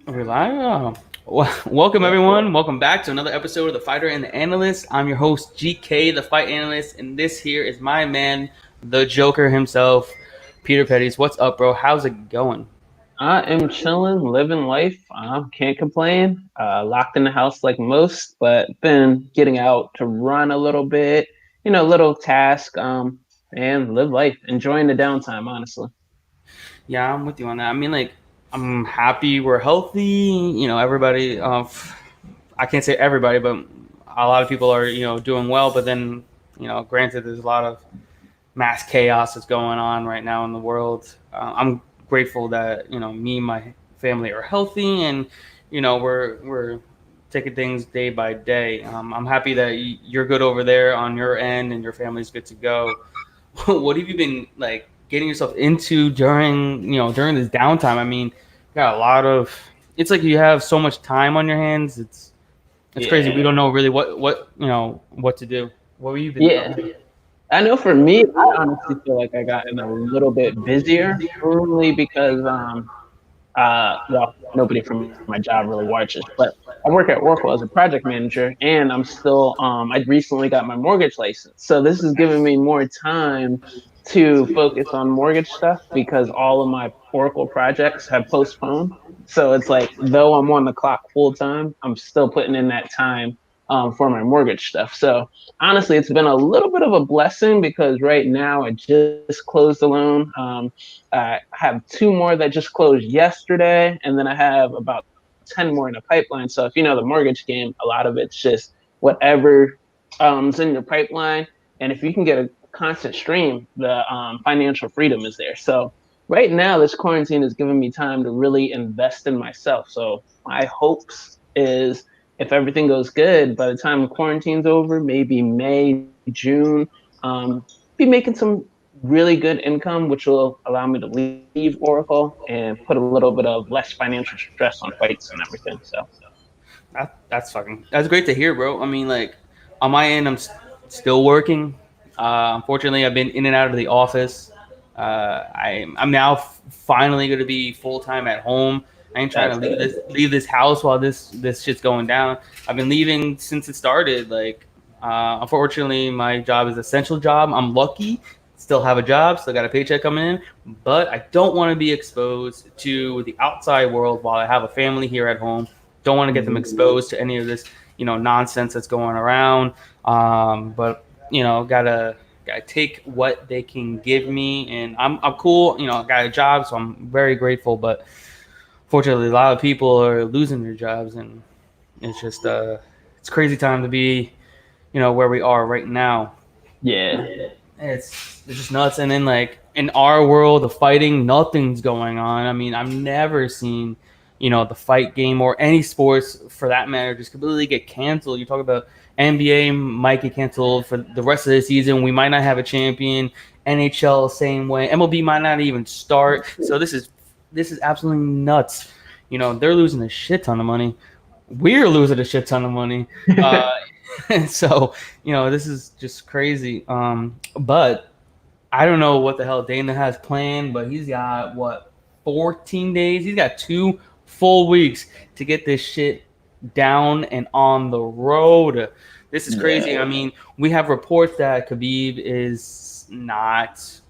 Welcome everyone. Welcome back to another episode of the Fighter and the Analyst. I'm your host GK The Fight Analyst, and this here is my man, the Joker himself, Peter Petties. What's up, bro? How's it going? I am chilling, living life. Can't complain. Locked in the house like most, but been getting out to run a little bit, little task, and live life. Enjoying the downtime, honestly. Yeah, I'm with you on that. I mean, like, I'm happy we're healthy. Everybody. I can't say everybody, but a lot of people are doing well. But then, granted, there's a lot of mass chaos that's going on right now in the world. I'm grateful that me and my family are healthy, and we're taking things day by day. I'm happy that you're good over there on your end, and your family's good to go. What have you been like getting yourself into during this downtime? I mean, you got a lot of. It's like you have so much time on your hands. It's crazy. We Yeah, don't know really what to do. What have you been up yeah. to? I know for me, I honestly feel like I gotten a little bit busier, only because well, nobody from my job really watches, but I work at Oracle as a project manager, and I recently got my mortgage license. So this is giving me more time to focus on mortgage stuff because all of my Oracle projects have postponed. So it's like, though I'm on the clock full time, I'm still putting in that time for my mortgage stuff. So honestly, it's been a little bit of a blessing because right now I just closed the loan. I have two more that just closed yesterday, and then I have about 10 more in the pipeline. So if you know the mortgage game, a lot of it's just whatever is in your pipeline. And if you can get a constant stream, the financial freedom is there. So right now, this quarantine is giving me time to really invest in myself. So my hopes is if everything goes good, by the time quarantine's over, maybe May, June, be making some really good income, which will allow me to leave Oracle and put a little bit of less financial stress on fights and everything. So That's great to hear, bro. I mean, like on my end, still working. Unfortunately, I've been in and out of the office. I'm now finally going to be full time at home. I ain't trying that's to good. leave this house while this shit's going down. I've been leaving since it started. Like, unfortunately, my job is an essential job. I'm lucky, still have a job, still got a paycheck coming in, but I don't want to be exposed to the outside world while I have a family here at home. Don't want to get them Mhm. exposed to any of this, nonsense that's going around. But gotta take what they can give me, and I'm cool. I got a job, so I'm very grateful. But fortunately, a lot of people are losing their jobs, and it's just it's crazy time to be, where we are right now. Yeah. It's just nuts. And then like in our world of fighting, nothing's going on. I mean, I've never seen, the fight game or any sports for that matter just completely get canceled. You talk about NBA might get canceled for the rest of the season. We might not have a champion. NHL same way. MLB might not even start. So this is absolutely nuts. They're losing a shit ton of money. We're losing a shit ton of money. Uh, so this is just crazy. But I don't know what the hell Dana has planned, but he's got what 14 days. He's got 2 full weeks to get this shit down and on the road. This is Yeah. crazy. I mean, we have reports that Khabib is not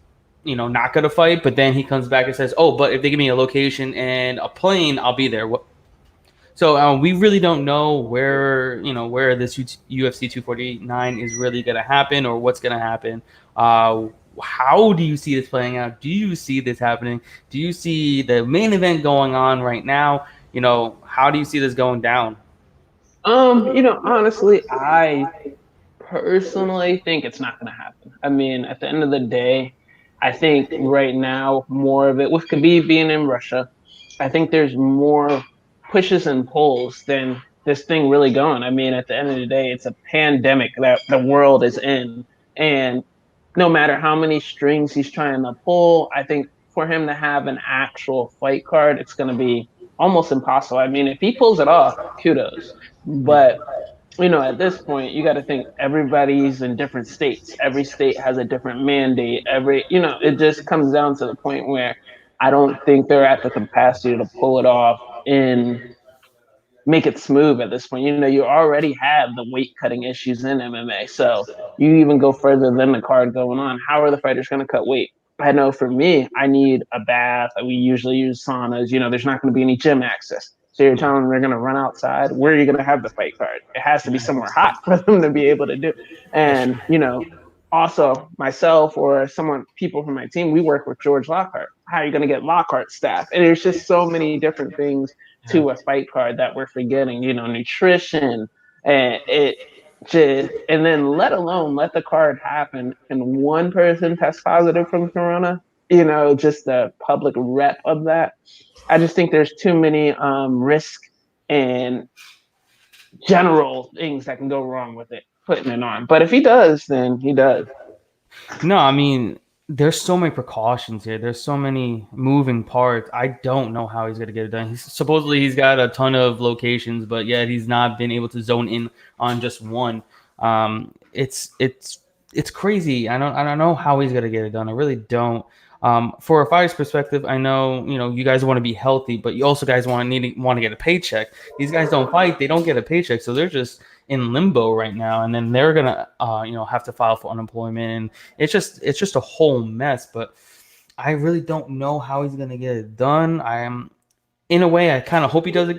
gonna fight, but then he comes back and says, "Oh, but if they give me a location and a plane, I'll be there." So we really don't know where this UFC 249 is really going to happen or what's going to happen. Uh, how do you see this playing out? Do you see this happening? Do you see the main event going on right now? How do you see this going down? Honestly, I personally think it's not going to happen. I mean, at the end of the day, I think right now more of it with Khabib being in Russia, I think there's more pushes and pulls than this thing really going. I mean, at the end of the day, it's a pandemic that the world is in, and no matter how many strings he's trying to pull, I think for him to have an actual fight card, it's going to be almost impossible. I mean, if he pulls it off, kudos, but at this point, you got to think everybody's in different states. Every state has a different mandate. It just comes down to the point where I don't think they're at the capacity to pull it off and make it smooth at this point. You know, you already have the weight cutting issues in MMA. So you even go further than the card going on. How are the fighters going to cut weight? I know for me, I need a bath. We usually use saunas. You know, there's not going to be any gym access. So you're telling them they're going to run outside. Where are you going to have the fight card? It has to be somewhere hot for them to be able to do. And, you know, also myself or people from my team, we work with George Lockhart. How are you going to get Lockhart staff? And there's just so many different things to a fight card that we're forgetting, you know, nutrition and and then let alone let the card happen and one person test positive from corona, you know, just the public rep of that. I just think there's too many risk and general things that can go wrong with it putting it on. But if he does, then he does. No, I mean, there's so many precautions here. There's so many moving parts. I don't know how he's going to get it done. Supposedly he's got a ton of locations, but yet he's not been able to zone in on just one. It's crazy. I don't know how he's going to get it done. I really don't. For a fighter's perspective, I know you guys want to be healthy, but you also guys want to get a paycheck. These guys don't fight; they don't get a paycheck, so they're just in limbo right now, and then they're gonna have to file for unemployment, and it's just a whole mess. But I really don't know how he's gonna get it done. I am, in a way, I kind of hope he does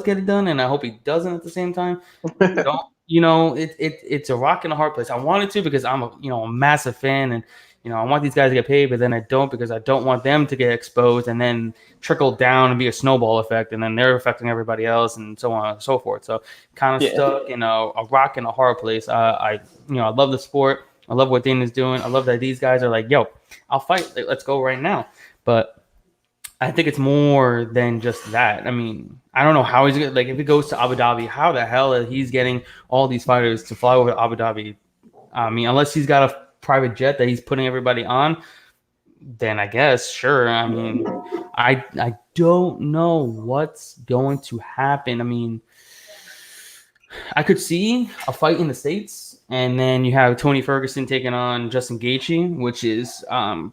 get it done, and I hope he doesn't at the same time. Don't it's a rock and a hard place. I wanted to because I'm a massive fan, and I want these guys to get paid, but then I don't because I don't want them to get exposed and then trickle down and be a snowball effect, and then they're affecting everybody else and so on and so forth. So kind of stuck in a rock and a hard place. I love the sport. I love what Dana's doing. I love that these guys are like, yo, I'll fight. Let's go right now. But I think it's more than just that. I mean, I don't know how he's gonna, if he goes to Abu Dhabi, how the hell he's getting all these fighters to fly over to Abu Dhabi? I mean, unless he's got a private jet that he's putting everybody on, then I guess sure. I mean, I don't know what's going to happen. I mean, I could see a fight in the States, and then you have Tony Ferguson taking on Justin Gaethje, which is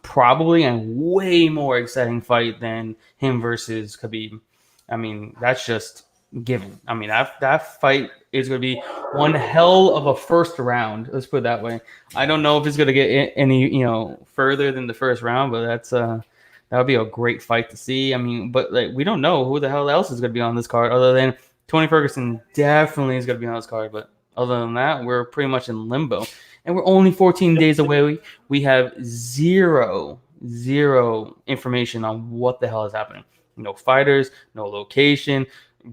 probably a way more exciting fight than him versus Khabib. I mean, that's just given. I mean, that fight is going to be one hell of a first round. Let's put it that way. I don't know if it's going to get any further than the first round, but that would be a great fight to see. I mean, but we don't know who the hell else is going to be on this card other than Tony Ferguson. Definitely is going to be on this card, but other than that, we're pretty much in limbo, and we're only 14 days away. We have zero information on what the hell is happening. No fighters, no location.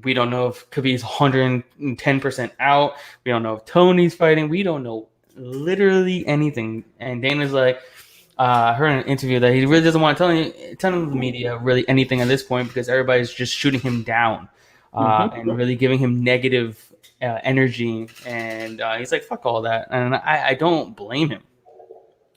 We don't know if Khabib's 110% out. We don't know if Tony's fighting. We don't know literally anything. And Dana's like, I heard in an interview that he really doesn't want to tell the media really anything at this point because everybody's just shooting him down and really giving him negative energy. And he's like, fuck all that. And I don't blame him.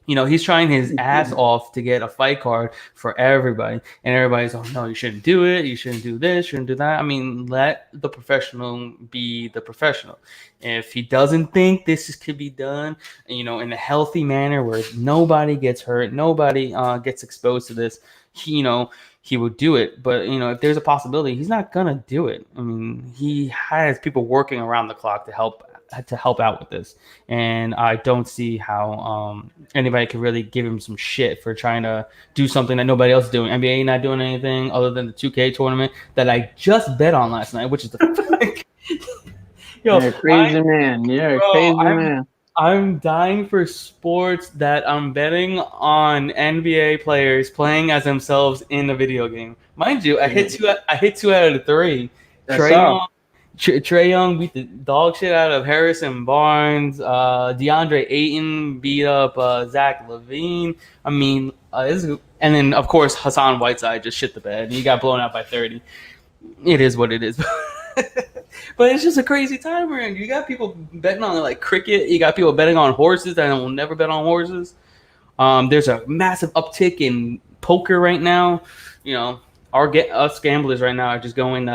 He's trying his ass off to get a fight card for everybody. And everybody's like, no, you shouldn't do it. You shouldn't do this. You shouldn't do that. I mean, let the professional be the professional. If he doesn't think this could be done, in a healthy manner where nobody gets hurt, nobody gets exposed to this, he would do it. But, if there's a possibility, he's not going to do it. I mean, he has people working around the clock to help out with this, and I don't see how anybody could really give him some shit for trying to do something that nobody else is doing. NBA not doing anything other than the 2K tournament that I just bet on last night, which is the You're a crazy man. You're a crazy man. I'm dying for sports that I'm betting on NBA players playing as themselves in a video game. Mind you, I hit two out of the three. Trae Young beat the dog shit out of Harrison Barnes. DeAndre Ayton beat up Zach LaVine. I mean, and then of course Hassan Whiteside just shit the bed. He got blown out by 30. It is what it is. But it's just a crazy time we're in. You got people betting on cricket. You got people betting on horses that will never bet on horses. There's a massive uptick in poker right now. Us gamblers right now are just going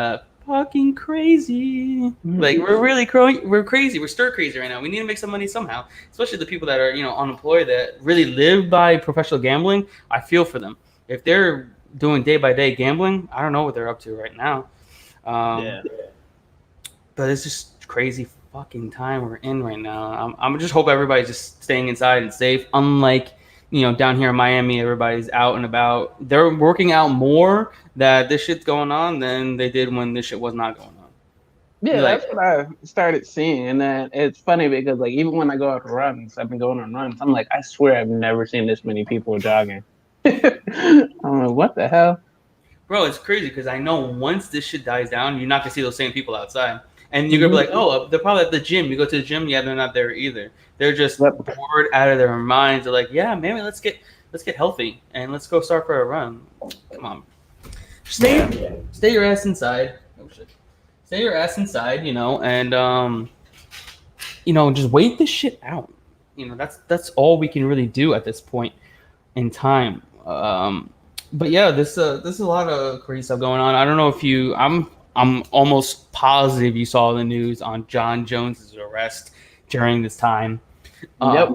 fucking crazy. We're really we're crazy. We're stir crazy right now. We need to make some money somehow, especially the people that are unemployed that really live by professional gambling. I feel for them. If they're doing day by day gambling, I don't know what they're up to right now. Um, but it's just crazy fucking time we're in right now. I'm just hope everybody's just staying inside and safe. Unlike down here in Miami, everybody's out and about. They're working out more that this shit's going on than they did when this shit was not going on. Yeah, Like, that's what I started seeing, and then it's funny because like even when I go out to runs, I've been going on runs. I'm like, I swear I've never seen this many people jogging. I'm like, what the hell? bro, it's crazy because I know once this shit dies down, you're not gonna see those same people outside, and you're gonna be like, Mm-hmm. oh, they're probably at the gym. You go to the gym, yeah, they're not there either. They're just Yep. bored out of their minds. They're like, yeah, maybe let's get healthy and let's go start for a run. Come on, stay your ass inside. Oh shit, stay your ass inside, and just wait this shit out. That's all we can really do at this point in time. But yeah, this is a lot of crazy stuff going on. I don't know if I'm almost positive you saw the news on John Jones's arrest during this time. Yep.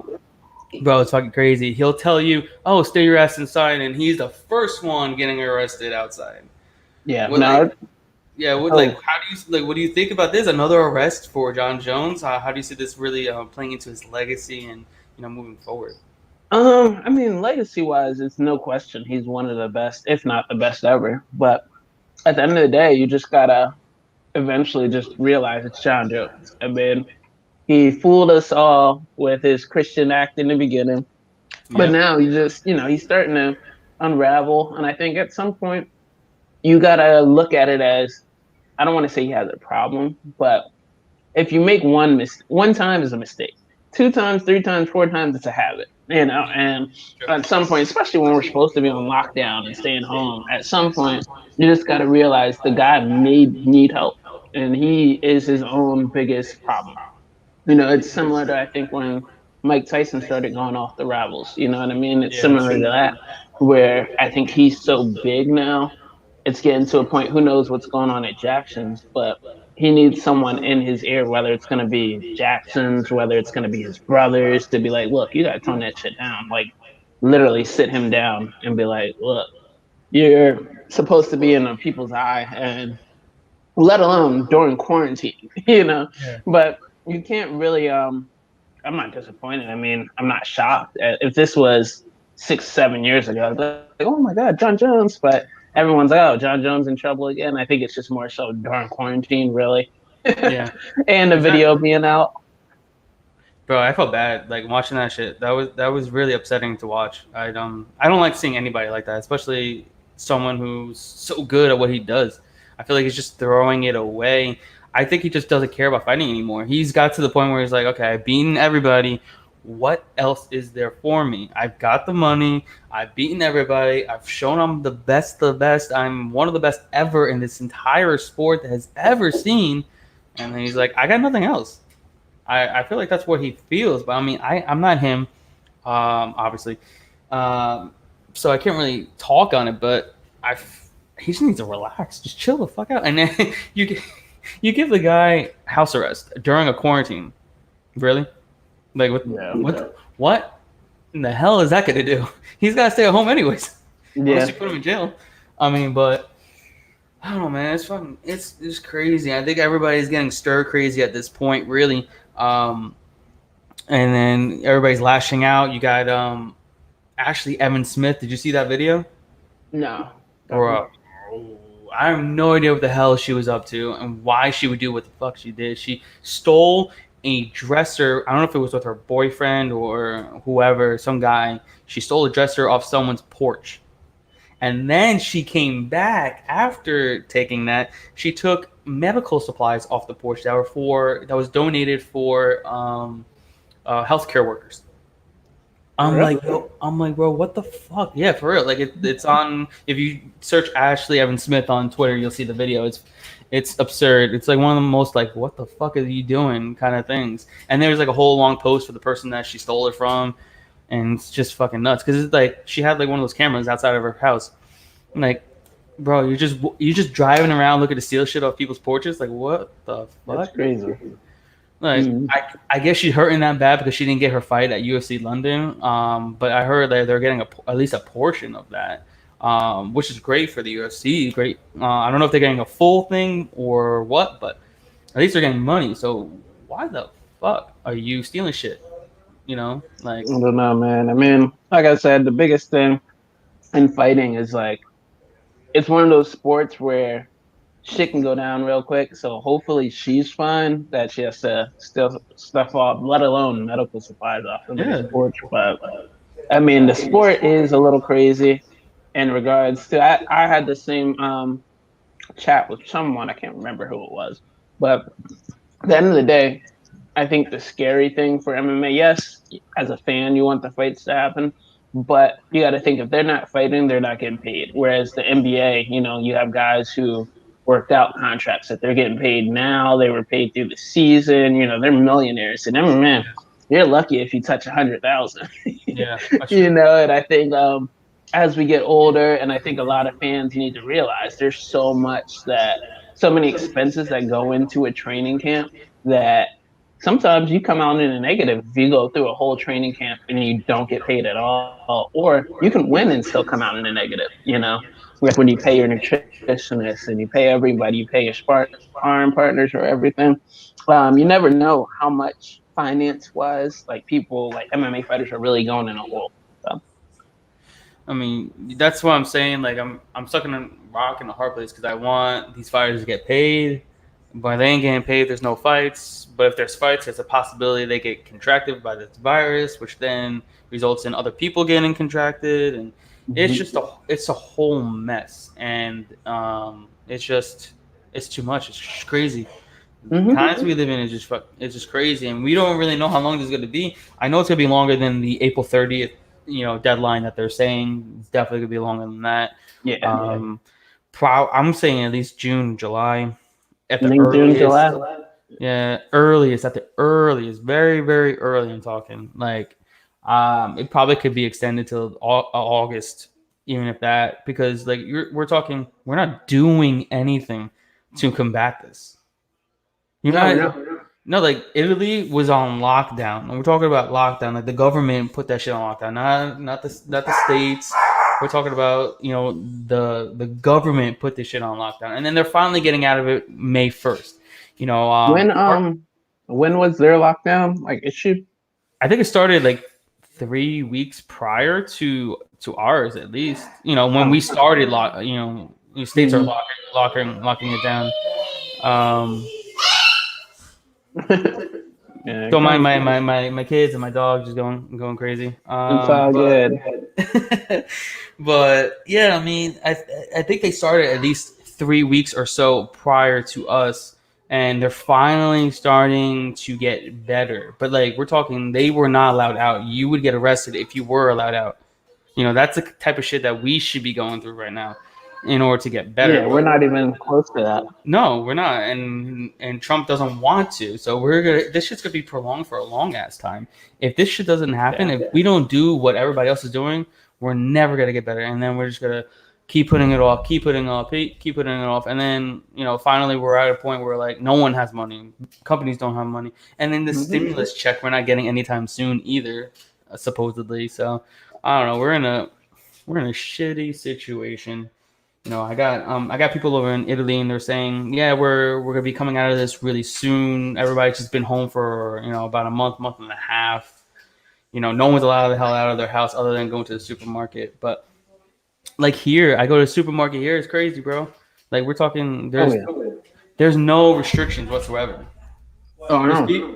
Bro, it's fucking crazy. He'll tell you, "Oh, stay your ass inside," and he's the first one getting arrested outside. Yeah. What, No. like, yeah, how do you what do you think about this? Another arrest for John Jones? How do you see this really playing into his legacy and moving forward? I mean, legacy wise, it's no question he's one of the best, if not the best ever. But at the end of the day, you just gotta eventually just realize it's John Jones. I mean, he fooled us all with his Christian act in the beginning, but Yep. now he's starting to unravel. And I think at some point you gotta look at it as, I don't want to say he has a problem, but if you make one time is a mistake. 2 times, 3 times, 4 times, it's a habit. And at some point, especially when we're supposed to be on lockdown and staying home, at some point you just got to realize the guy may need help, and he is his own biggest problem. It's similar to, I think, when Mike Tyson started going off the Ravels. You know what I mean? It's Yeah. similar to that, where I think he's so big now, it's getting to a point. Who knows what's going on at Jackson's, but he needs someone in his ear, whether it's going to be Jackson's, whether it's going to be his brothers, to be like, look, you got to tone that shit down. Like, literally sit him down and be like, look, you're supposed to be in people's eye, and let alone during quarantine, Yeah. But you can't really. I'm not disappointed. I mean, I'm not shocked. If this was 6, 7 years ago, I'd be like, oh my God, John Jones. But everyone's like, oh, John Jones in trouble again. I think it's just more so during quarantine, really. Yeah. And the video being out. Bro, I felt bad like watching that shit. That was really upsetting to watch. I don't like seeing anybody like that, especially someone who's so good at what he does. I feel like he's just throwing it away. I think he just doesn't care about fighting anymore. He's got to the point where he's like, okay, I've beaten everybody. What else is there for me? I've got the money. I've beaten everybody. I've shown I'm the best of the best. I'm one of the best ever in this entire sport that has ever seen. And then he's like, I got nothing else. I feel like that's what he feels, but I mean, I'm not him, obviously, so I can't really talk on it. But he just needs to relax, just chill the fuck out, and then you give the guy house arrest during a quarantine. Really? Like what in the hell is that gonna do? He's gotta stay at home anyways, unless you put him in jail. I mean, but I don't know, man. It's crazy. I think everybody's getting stir crazy at this point, really. Um, and then everybody's lashing out. You got Ashley Evan Smith. Did you see that video? No. Bro, I have no idea what the hell she was up to and why she would do what the fuck she did. She stole a dresser. I don't know if it was with her boyfriend or whoever, some guy. She stole a dresser off someone's porch. And then she came back after taking that. She took medical supplies off the porch that was donated for healthcare workers. Bro, what the fuck? Yeah, for real. Like it's on. If you search Ashley Evan Smith on Twitter, you'll see the video. It's absurd. It's like one of the most like, what the fuck are you doing kind of things. And there's like a whole long post for the person that she stole it from, and it's just fucking nuts because it's like she had like one of those cameras outside of her house. I'm like, bro, you're just driving around looking to steal shit off people's porches. Like, what the fuck? That's crazy. Like, I guess she's hurting that bad because she didn't get her fight at UFC London. But I heard that they're getting at least a portion of that. which is great for the UFC. Great. I don't know if they're getting a full thing or what, but at least they're getting money. So why the fuck are you stealing shit? You know, like I don't know, man. I mean, like I said, the biggest thing in fighting is like it's one of those sports where shit can go down real quick. So hopefully she's fine that she has to steal stuff off, let alone medical supplies off somebody's yeah, porch. But I mean, the sport is a little crazy in regards to. I had the same chat with someone. I can't remember who it was, but at the end of the day, I think the scary thing for MMA, yes, as a fan, you want the fights to happen, but you got to think if they're not fighting, they're not getting paid. Whereas the NBA, you have guys who worked out contracts that they're getting paid now. They were paid through the season. They're millionaires. And MMA, you're lucky if you touch 100,000. yeah, that's true. And I think as we get older, and I think a lot of fans need to realize there's so many expenses that go into a training camp that sometimes you come out in a negative if you go through a whole training camp and you don't get paid at all, or you can win and still come out in a negative. Like when you pay your nutritionist and you pay everybody, you pay your sparring partners or everything. You never know how much finance wise, like people like MMA fighters are really going in a hole. So. I mean, that's what I'm saying. Like, I'm stuck in a rock in a hard place because I want these fighters to get paid, but they ain't getting paid. There's no fights. But if there's fights, there's a possibility they get contracted by this virus, which then results in other people getting contracted, and it's a whole mess. And it's too much. It's just crazy. The times we live in is it's just crazy, and we don't really know how long this is going to be. I know it's going to be longer than the April 30th, deadline that they're saying. It's definitely going to be longer than that. Yeah. I'm saying at least June, July, at I the think June, earliest. July. Yeah, earliest at the earliest, very very early. I'm talking like, it probably could be extended till August, even if that, because like we're talking, we're not doing anything to combat this. You're No, not. No, like Italy was on lockdown. And we're talking about lockdown. Like the government put that shit on lockdown, not the states. We're talking about the government put this shit on lockdown, and then they're finally getting out of it May 1st. When was their lockdown? Like it should. I think it started like 3 weeks prior to ours, at least. When we started states are locking it down. Um, Yeah, Don't mind my kids and my dog just going crazy. it's all good. But yeah, I mean, I think they started at least 3 weeks or so prior to us, and they're finally starting to get better. But like we're talking, they were not allowed out. You would get arrested if you were allowed out. That's the type of shit that we should be going through right now in order to get better. Yeah, we're not even close to that. No, we're not, and Trump doesn't want to. So this shit's gonna be prolonged for a long ass time. If this shit doesn't happen, if we don't do what everybody else is doing, we're never gonna get better. And then we're just gonna keep putting it off, keep putting it off, and then finally we're at a point where like no one has money, companies don't have money, and then the stimulus check we're not getting anytime soon either, supposedly. So I don't know. We're in a shitty situation. I got people over in Italy, and they're saying, yeah, we're gonna be coming out of this really soon. Everybody's just been home for about a month and a half. No one's allowed the hell out of their house other than going to the supermarket. But like here, I go to the supermarket here. It's crazy, bro. Like we're talking, there's no restrictions whatsoever. Oh no.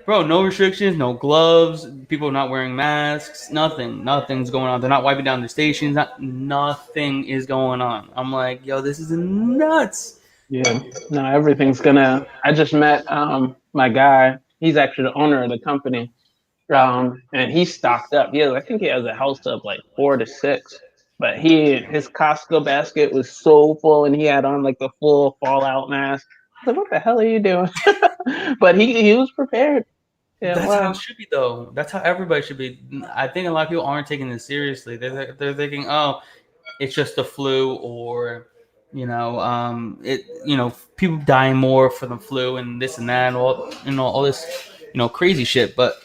Bro, no restrictions, no gloves, people not wearing masks, nothing's going on. They're not wiping down their stations, nothing is going on. I'm like, yo, this is nuts. Yeah, no, everything's gonna. I just met my guy. He's actually the owner of the company, and he's stocked up. Yeah, I think he has a house of like 4 to 6. But his Costco basket was so full, and he had on like the full Fallout mask. I was like, what the hell are you doing? But he was prepared. Yeah, That's how it should be, though. That's how everybody should be. I think a lot of people aren't taking this seriously. They're thinking, oh, it's just the flu, or people dying more for the flu and this and that, and all this crazy shit. But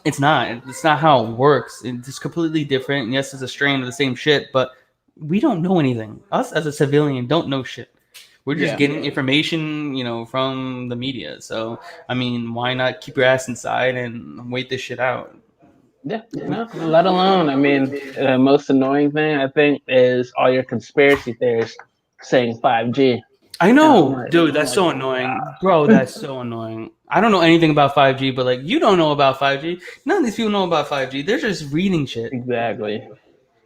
It's not. It's not how it works. It's completely different. And yes, it's a strain of the same shit, but we don't know anything. Us as a civilian don't know shit. We're just Yeah. getting information, from the media. So, I mean, why not keep your ass inside and wait this shit out? Yeah, no, let alone. I mean, most annoying thing I think is all your conspiracy theories saying 5G. I And I'm know, like, dude. I'm That's like, so annoying, bro. That's so annoying. I don't know anything about 5G, but like, you don't know about 5G. None of these people know about 5G. They're just reading shit, exactly,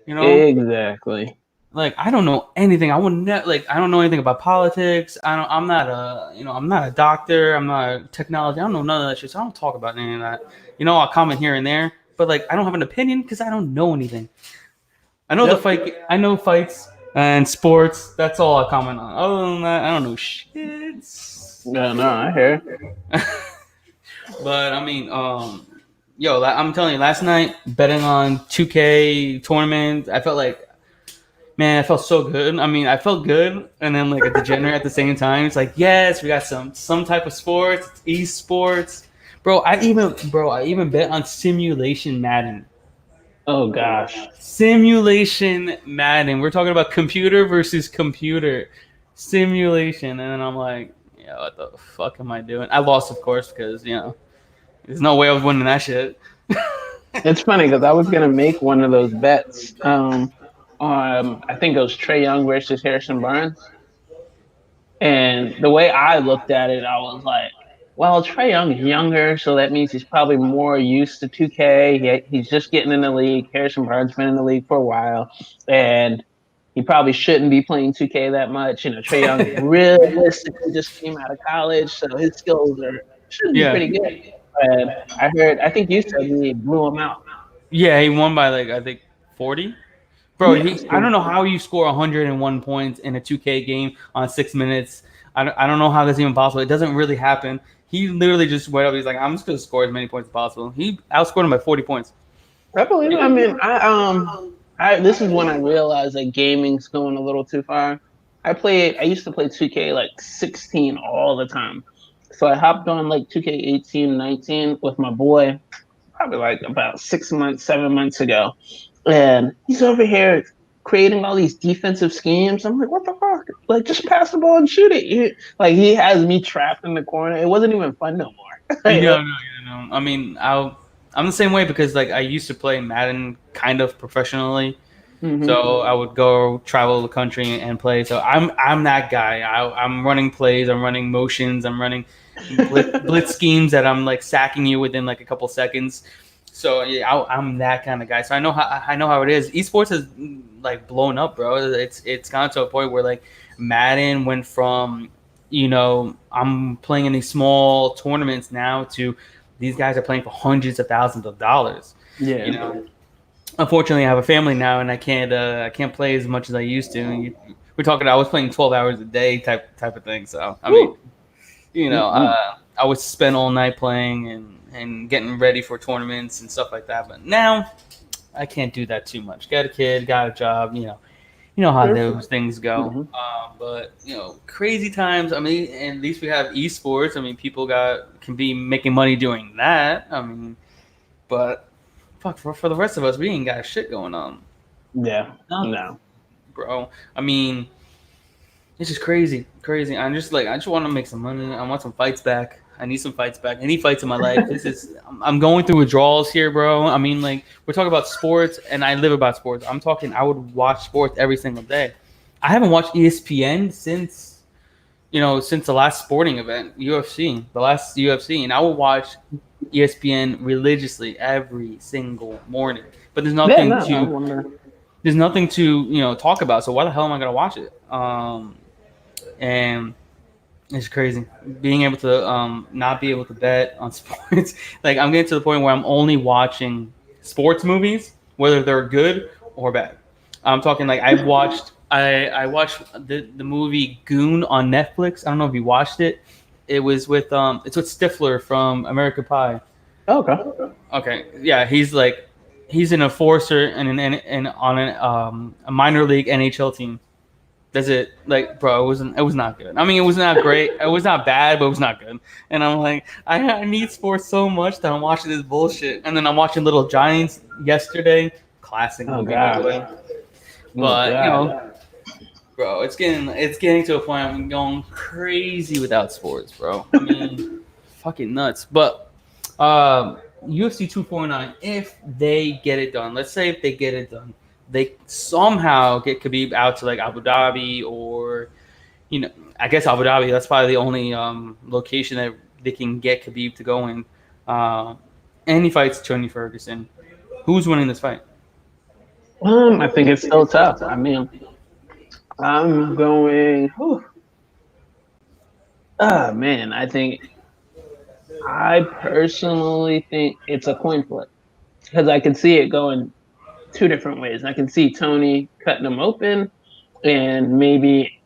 you know. exactly. Like, I don't know anything. I would not like. I don't know anything about politics. I don't. I'm not I'm not a doctor. I'm not a technology. I don't know none of that shit. So I don't talk about any of that. I'll comment here and there, but like, I don't have an opinion because I don't know anything. I know the Yep. fight. I know fights and sports. That's all I comment on. Other than that, I don't know shit. No, no, I hear. But I mean, I'm telling you, last night betting on 2K tournament, I felt like, man, I felt so good. I mean, I felt good, and then like a degenerate at the same time. It's like, yes, we got some type of sports, esports, bro. I even bet on simulation Madden. Oh gosh. Simulation Madden. We're talking about computer versus computer simulation, and then I'm like, yeah, what the fuck am I doing? I lost, of course, because there's no way I was winning that shit. It's funny because I was gonna make one of those bets. I think it was Trey Young versus Harrison Barnes. And the way I looked at it, I was like, well, Trey Young's younger, so that means he's probably more used to 2K. He's just getting in the league. Harrison Barnes been in the league for a while, and he probably shouldn't be playing 2K that much. Trey Young realistically just came out of college, so his skills should be Yeah, pretty good. And I think you said he blew him out. yeah, he won by like I think 40. Bro, Yeah, I don't so know how you score 101 points in a 2K game on 6 minutes. I don't know how that's even possible. It doesn't really happen. He literally just went up. He's like, I'm just gonna score as many points as possible. He outscored him by 40 points. I believe it. I mean, I this is when I realized that gaming's going a little too far. I used to play 2K like 16 all the time. So I hopped on like 2K 18, 19 with my boy probably like about 6 months, 7 months ago. And he's over here creating all these defensive schemes. I'm like, what the fuck? Like, just pass the ball and shoot it. Like, he has me trapped in the corner. It wasn't even fun no more. You Like, know, no, I mean, I'm the same way because like I used to play Madden kind of professionally. mhm. So I would go travel the country and play. So I'm that guy. I'm running plays. I'm running motions. I'm running blitz schemes that I'm like sacking you within like a couple seconds. So yeah, I'm that kind of guy. So I know how it is. Esports has like blown up, bro. It's gone to a point where like Madden went from I'm playing in these small tournaments now to these guys are playing for hundreds of thousands of dollars. Yeah. You know, unfortunately, I have a family now, and I can't play as much as I used to. We're talking. I was playing 12 hours a day type of thing. So I mean, Woo. Mm-mm. I would spend all night playing and getting ready for tournaments and stuff like that. But now I can't do that too much. Got a kid, got a job. You know how Sure. those things go. Mhm. But crazy times. I mean, at least we have esports. I mean, people can be making money doing that. I mean, but fuck for the rest of us, we ain't got shit going on. Yeah. Nothing, No. bro. I mean, it's just crazy, crazy. I just want to make some money. I want some fights back. I need some fights back. I need fights in my life. I'm going through withdrawals here, bro. I mean, like we're talking about sports, and I live about sports. I'm talking. I would watch sports every single day. I haven't watched ESPN since the last sporting event, UFC, the last UFC, and I will watch ESPN religiously every single morning. But Yeah. No. I wonder. there's nothing to talk about. So why the hell am I gonna watch it? And it's crazy being able to not be able to bet on sports. Like I'm getting to the point where I'm only watching sports movies, whether they're good or bad. I'm talking like I watched the movie Goon on Netflix. I don't know if you watched it. It was with it's with Stifler from American Pie. Oh, okay. Okay, yeah, he's an enforcer and on a minor league NHL team. That's it. Like, bro, it was not good. I mean, it was not great. It was not bad, but it was not good. And I'm like, I need sports so much that I'm watching this bullshit. And then I'm watching Little Giants yesterday. Classic Oh movie, by the God. way. Oh But God. bro, it's getting to a point I'm going crazy without sports, bro. I mean, fucking nuts. But UFC 249, if they get it done, let's say if they get it done, they somehow get Khabib out to like Abu Dhabi or I guess Abu Dhabi. That's probably the only location that they can get Khabib to go in. Uh, and he fights Tony Ferguson. Who's winning this fight? I think it's still tough. I mean, I'm going. Whew. Oh man, I personally think it's a coin flip because I can see it going two different ways. I can see Tony cutting him open and maybe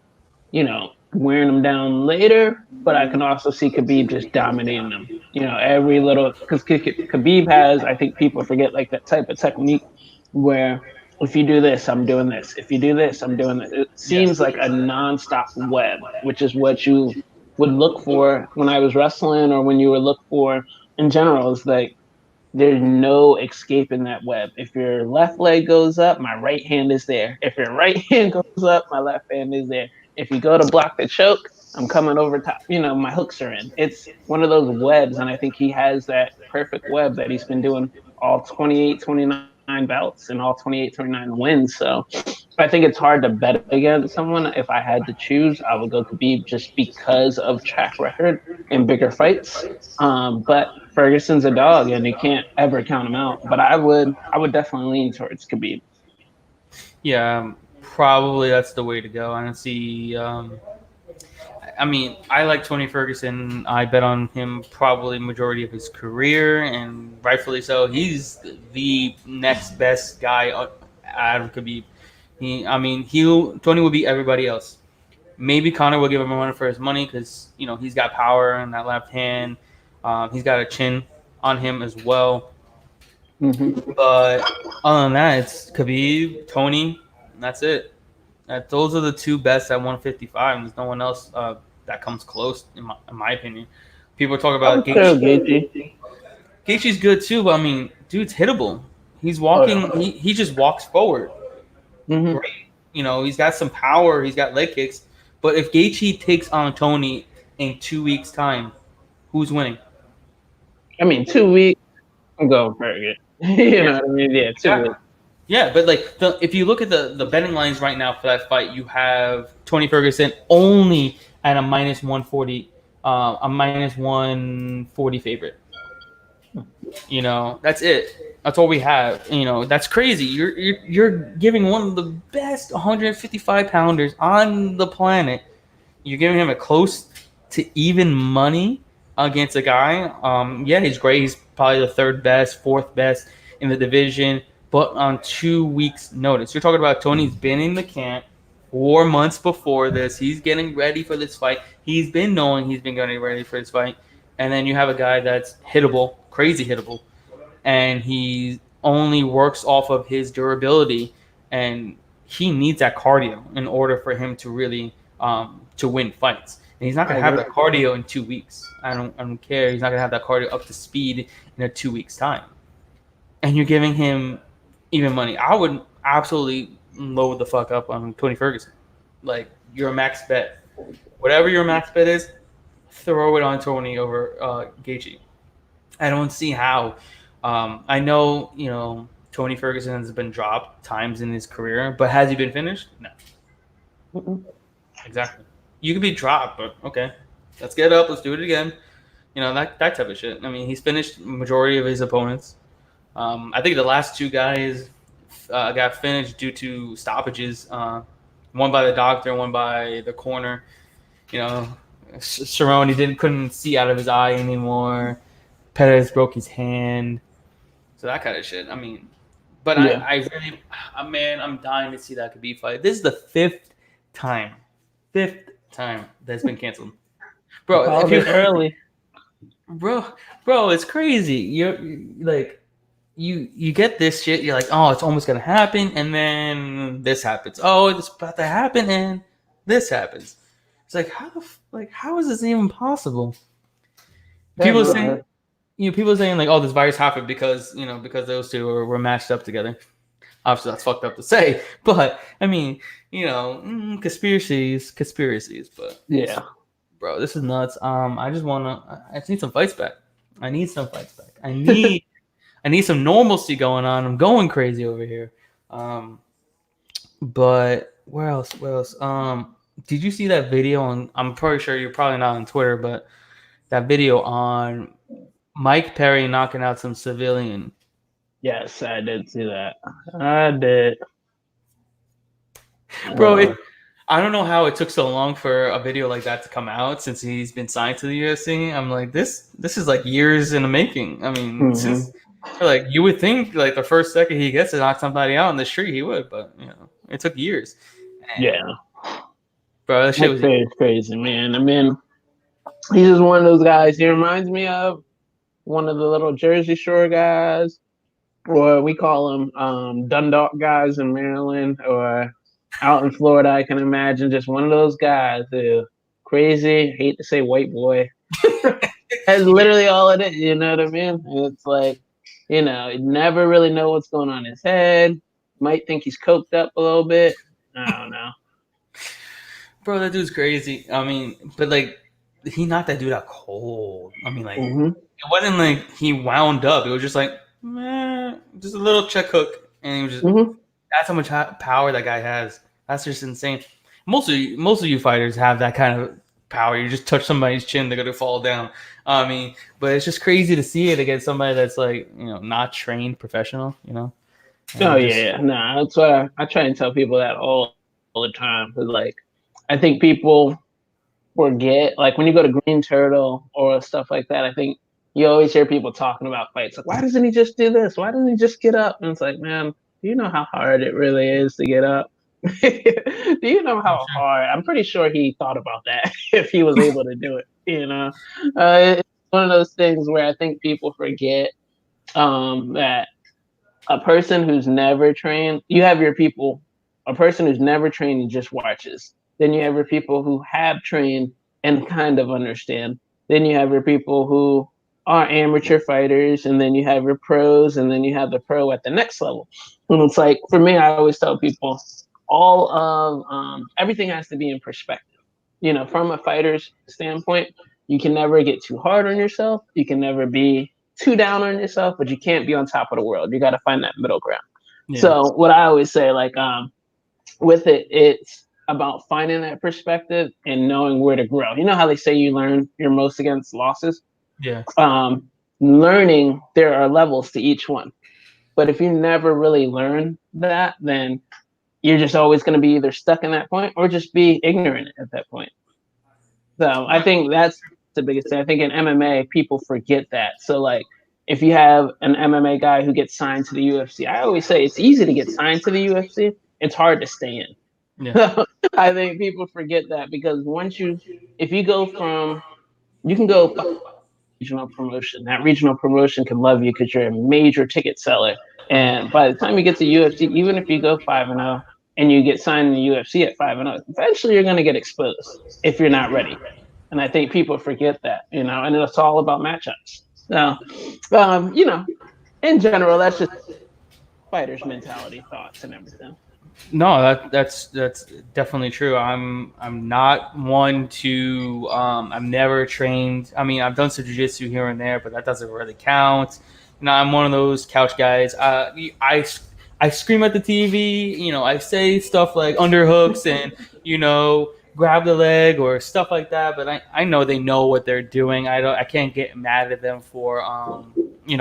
wearing him down later, but I can also see Khabib just dominating him. Every little because Khabib has, I think people forget like that type of technique where if you do this, I'm doing this. If you do this, I'm doing this. It seems like a nonstop web, which is what you would look for when I was wrestling or when you would look for in general. Is like there's no escaping that web. If your left leg goes up, my right hand is there. If your right hand goes up, my left hand is there. If you go to block the choke, I'm coming over top. My hooks are in. It's one of those webs, and I think he has that perfect web that he's been doing all 28, 29 bouts and all 28, 29 wins. So I think it's hard to bet against someone. If I had to choose, I would go Khabib just because of track record in bigger fights. But Ferguson's a dog, and you can't ever count him out. But I would definitely lean towards Khabib. Yeah, probably that's the way to go. I don't see. I mean, I like Tony Ferguson. I bet on him probably majority of his career, and rightfully so. He's the next best guy out of Khabib. Tony will beat everybody else. Maybe Conor will give him a run for his money because he's got power in that left hand. He's got a chin on him as well. Mm-hmm. But other than that, it's Khabib, Tony, and that's it. Those are the two best at 155, and there's no one else that comes close, in my opinion. People talk I about would say Gaethje. Gaethje. Gaethje's good too, but I mean, dude's hittable. He's Oh, walking. yeah. He just walks forward. Mm-hmm. Great. He's got some power. He's got leg kicks. But if Gaethje takes on Tony in 2 weeks' time, who's winning? I mean, 2 weeks. I'm going Ferguson. You know what I mean? Yeah, 2 weeks. Yeah, but like if you look at the betting lines right now for that fight, you have Tony Ferguson only at a minus 140, a minus 140 favorite. That's it. That's all we have. That's crazy. You're giving one of the best 155 pounders on the planet. You're giving him a close to even money against a guy. Yeah, he's great. He's probably the third best, fourth best in the division, but on 2 weeks' notice. You're talking about Tony's been in the camp 4 months before this. He's getting ready for this fight. He's been knowing he's been getting ready for this fight. And then you have a guy that's hittable, crazy hittable, and he only works off of his durability, and he needs that cardio in order for him to really to win fights. And he's not gonna have that cardio in 2 weeks. I don't care. He's not gonna have that cardio up to speed in a 2 weeks time. And you're giving him even money. I would absolutely load the fuck up on Tony Ferguson. Like, you're a max bet. Whatever your max bet is, throw it on Tony over Gaethje. I don't see how. I know, Tony Ferguson has been dropped times in his career, but has he been finished? No. Mm-mm. Exactly. You could be dropped, but okay. Let's get up. Let's do it again. That type of shit. I mean, he's finished majority of his opponents. I think the last two guys got finished due to stoppages. One by the doctor, one by the corner. Cerrone couldn't see out of his eye anymore. Petties broke his hand. So that kind of shit. I mean, but Yeah. I really, man, I'm dying to see that Khabib fight. This is the fifth time that's been canceled, bro. Called it early. Bro, it's crazy. You're like, you get this shit. You're like, oh, it's almost gonna happen, and then this happens. Oh, it's about to happen, and this happens. It's like how is this even possible? Yeah, People no, saying people saying like, oh, this virus happened because because those two were matched up together. Obviously, that's fucked up to say, but I mean, conspiracies, but yeah. bro, this is nuts. I just need some fights back. I need some fights back. I need some normalcy going on. I'm going crazy over here. But where else? Where else? Did you see that video on? I'm pretty sure you're probably not on Twitter, but that video on Mike Perry knocking out some civilian. Yes, I did see that. I did. Bro, I don't know how it took so long for a video like that to come out since he's been signed to the UFC. I'm like, this is like years in the making. I mean, since like you would think like the first second he gets to knock somebody out in the street, he would, but it took years. And, yeah, bro, that shit was crazy, man. I mean, he's just one of those guys. He reminds me of one of the little Jersey Shore guys, or we call them Dundalk guys in Maryland, or out in Florida. I can imagine just one of those guys who crazy. Hate to say white boy. That's literally all it is. You know what I mean? It's like, you never really know what's going on in his head. Might think he's coked up a little bit. I don't know. bro, that dude's crazy. I mean, but like he knocked that dude out cold. I mean, like it wasn't like he wound up. It was just like just a little check hook, and he was just that's how much power that guy has. That's just insane. Most of you fighters have that kind of power. You just touch somebody's chin, they're gonna fall down. I mean, but it's just crazy to see it against somebody that's like not trained professional. Oh yeah, no, that's why I try and tell people that all the time. Cause like I think people forget, like when you go to Green Turtle or stuff like that. I think you always hear people talking about fights. Like, why doesn't he just do this? Why doesn't he just get up? And it's like, man, do you know how hard it really is to get up? Do you know how hard? I'm pretty sure he thought about that if he was able to do it. It's one of those things where I think people forget that a person who's never trained, you have your people, a person who's never trained and just watches. Then you have your people who have trained and kind of understand. Then you have your people who are amateur fighters, and then you have your pros, and then you have the pro at the next level. And it's like, for me, I always tell people, all of everything has to be in perspective. From a fighter's standpoint, you can never get too hard on yourself. You can never be too down on yourself, but you can't be on top of the world. You got to find that middle ground. Yeah. So what I always say, like, with it, it's about finding that perspective and knowing where to grow. You know how they say you learn your most against losses? Yeah. Learning, there are levels to each one. But if you never really learn that, then you're just always going to be either stuck in that point or just be ignorant at that point. So I think that's the biggest thing. I think in MMA, people forget that. So like, if you have an MMA guy who gets signed to the UFC, I always say it's easy to get signed to the UFC. It's hard to stay in. Yeah. I think people forget that because if you go from, you can go regional promotion. That regional promotion can love you because you're a major ticket seller. And by the time you get to UFC, even if you go 5-0 and you get signed in the UFC at 5-0, eventually you're going to get exposed if you're not ready. And I think people forget that, and it's all about matchups. So, in general, that's just fighters' mentality, thoughts, and everything. No, that's definitely true. I'm not one to I'm never trained. I mean, I've done some jiu-jitsu here and there, but that doesn't really count. I'm one of those couch guys. I scream at the TV. I say stuff like underhooks and grab the leg or stuff like that. But I know they know what they're doing. I can't get mad at them for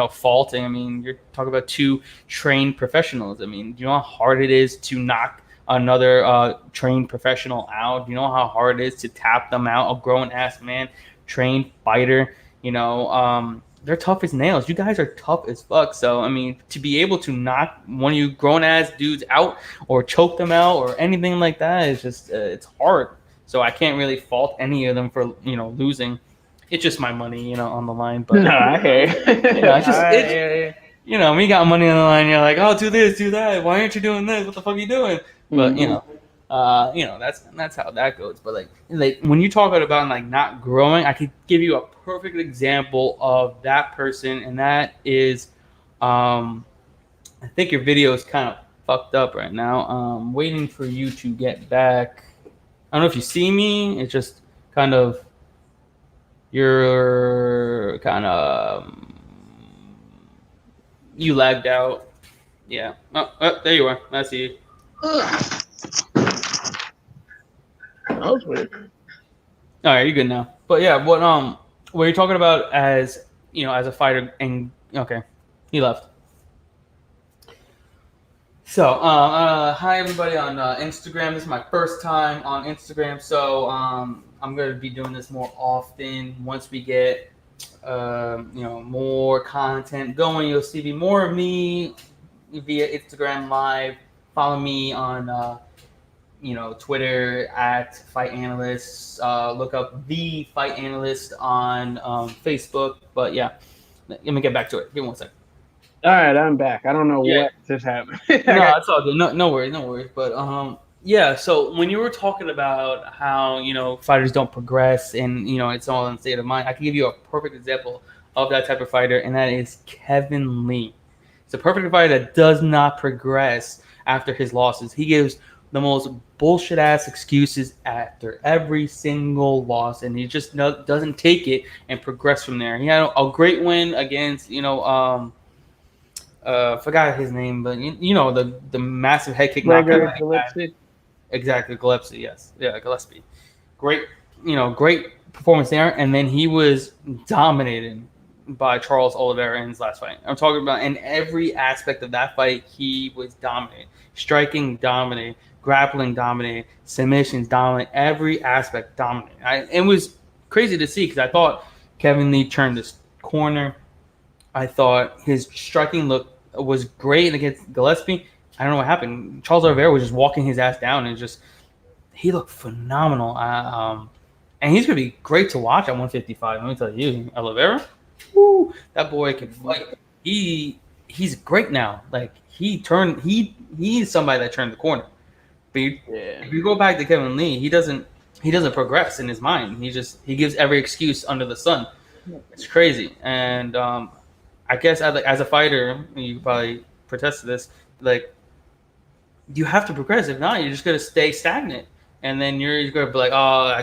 faulting. I mean, you're talking about two trained professionals. I mean, do you know how hard it is to knock another trained professional out? Do you know how hard it is to tap them out? A grown ass man, trained fighter. They're tough as nails. You guys are tough as fuck. So, I mean, to be able to knock one of you grown-ass dudes out or choke them out or anything like that is just, it's hard. So I can't really fault any of them for, losing. It's just my money, on the line. But no, I hear you. When you got money on the line, you're like, oh, do this, do that. Why aren't you doing this? What the fuck are you doing? But, That's how that goes. But like when you talk about like not growing, I could give you a perfect example of that person, and that is, I think your video is kind of fucked up right now. Waiting for you to get back. I don't know if you see me. It's just kind of you're kind of you lagged out. Yeah. Oh, there you are. I see you. That was weird. All right, you're good now. But yeah, what you're talking about as as a fighter, and okay, he left. So, hi everybody on Instagram. This is my first time on Instagram, so I'm going to be doing this more often. Once we get, more content going, you'll see more of me via Instagram Live. Follow me on, Twitter at Fight Analyst. Look up The Fight Analyst on Facebook. But yeah, let me get back to it. Give me one second. All right, I'm back. I don't know Yeah. what just happened. No, it's all good. No worries, no worries. But yeah. So when you were talking about how fighters don't progress and it's all in state of mind, I can give you a perfect example of that type of fighter, and that is Kevin Lee. It's a perfect fighter that does not progress after his losses. He gives the most bullshit ass excuses after every single loss, and he just doesn't take it and progress from there. He had a great win against forgot his name, but the massive head kick Gregor knockout. Gillespie. Exactly, Gillespie. Yes, yeah, Gillespie. Great, great performance there, and then he was dominated by Charles Oliveira in his last fight. I'm talking about in every aspect of that fight, he was dominated. Striking dominated, grappling dominated, submissions dominated, every aspect dominated. It was crazy to see because I thought Kevin Lee turned this corner. I thought his striking look was great against Gillespie. I don't know what happened. Charles Oliveira was just walking his ass down, and he looked phenomenal. And he's gonna be great to watch at 155. Let me tell you, Oliveira, woo, that boy can fight. He's great now. Like he's somebody that turned the corner. But if you go back to Kevin Lee, he doesn't progress in his mind. He gives every excuse under the sun. It's crazy. And I guess as a fighter, you could probably protest to this. Like, you have to progress. If not, you're just gonna stay stagnant, and then you're gonna be like, "Oh,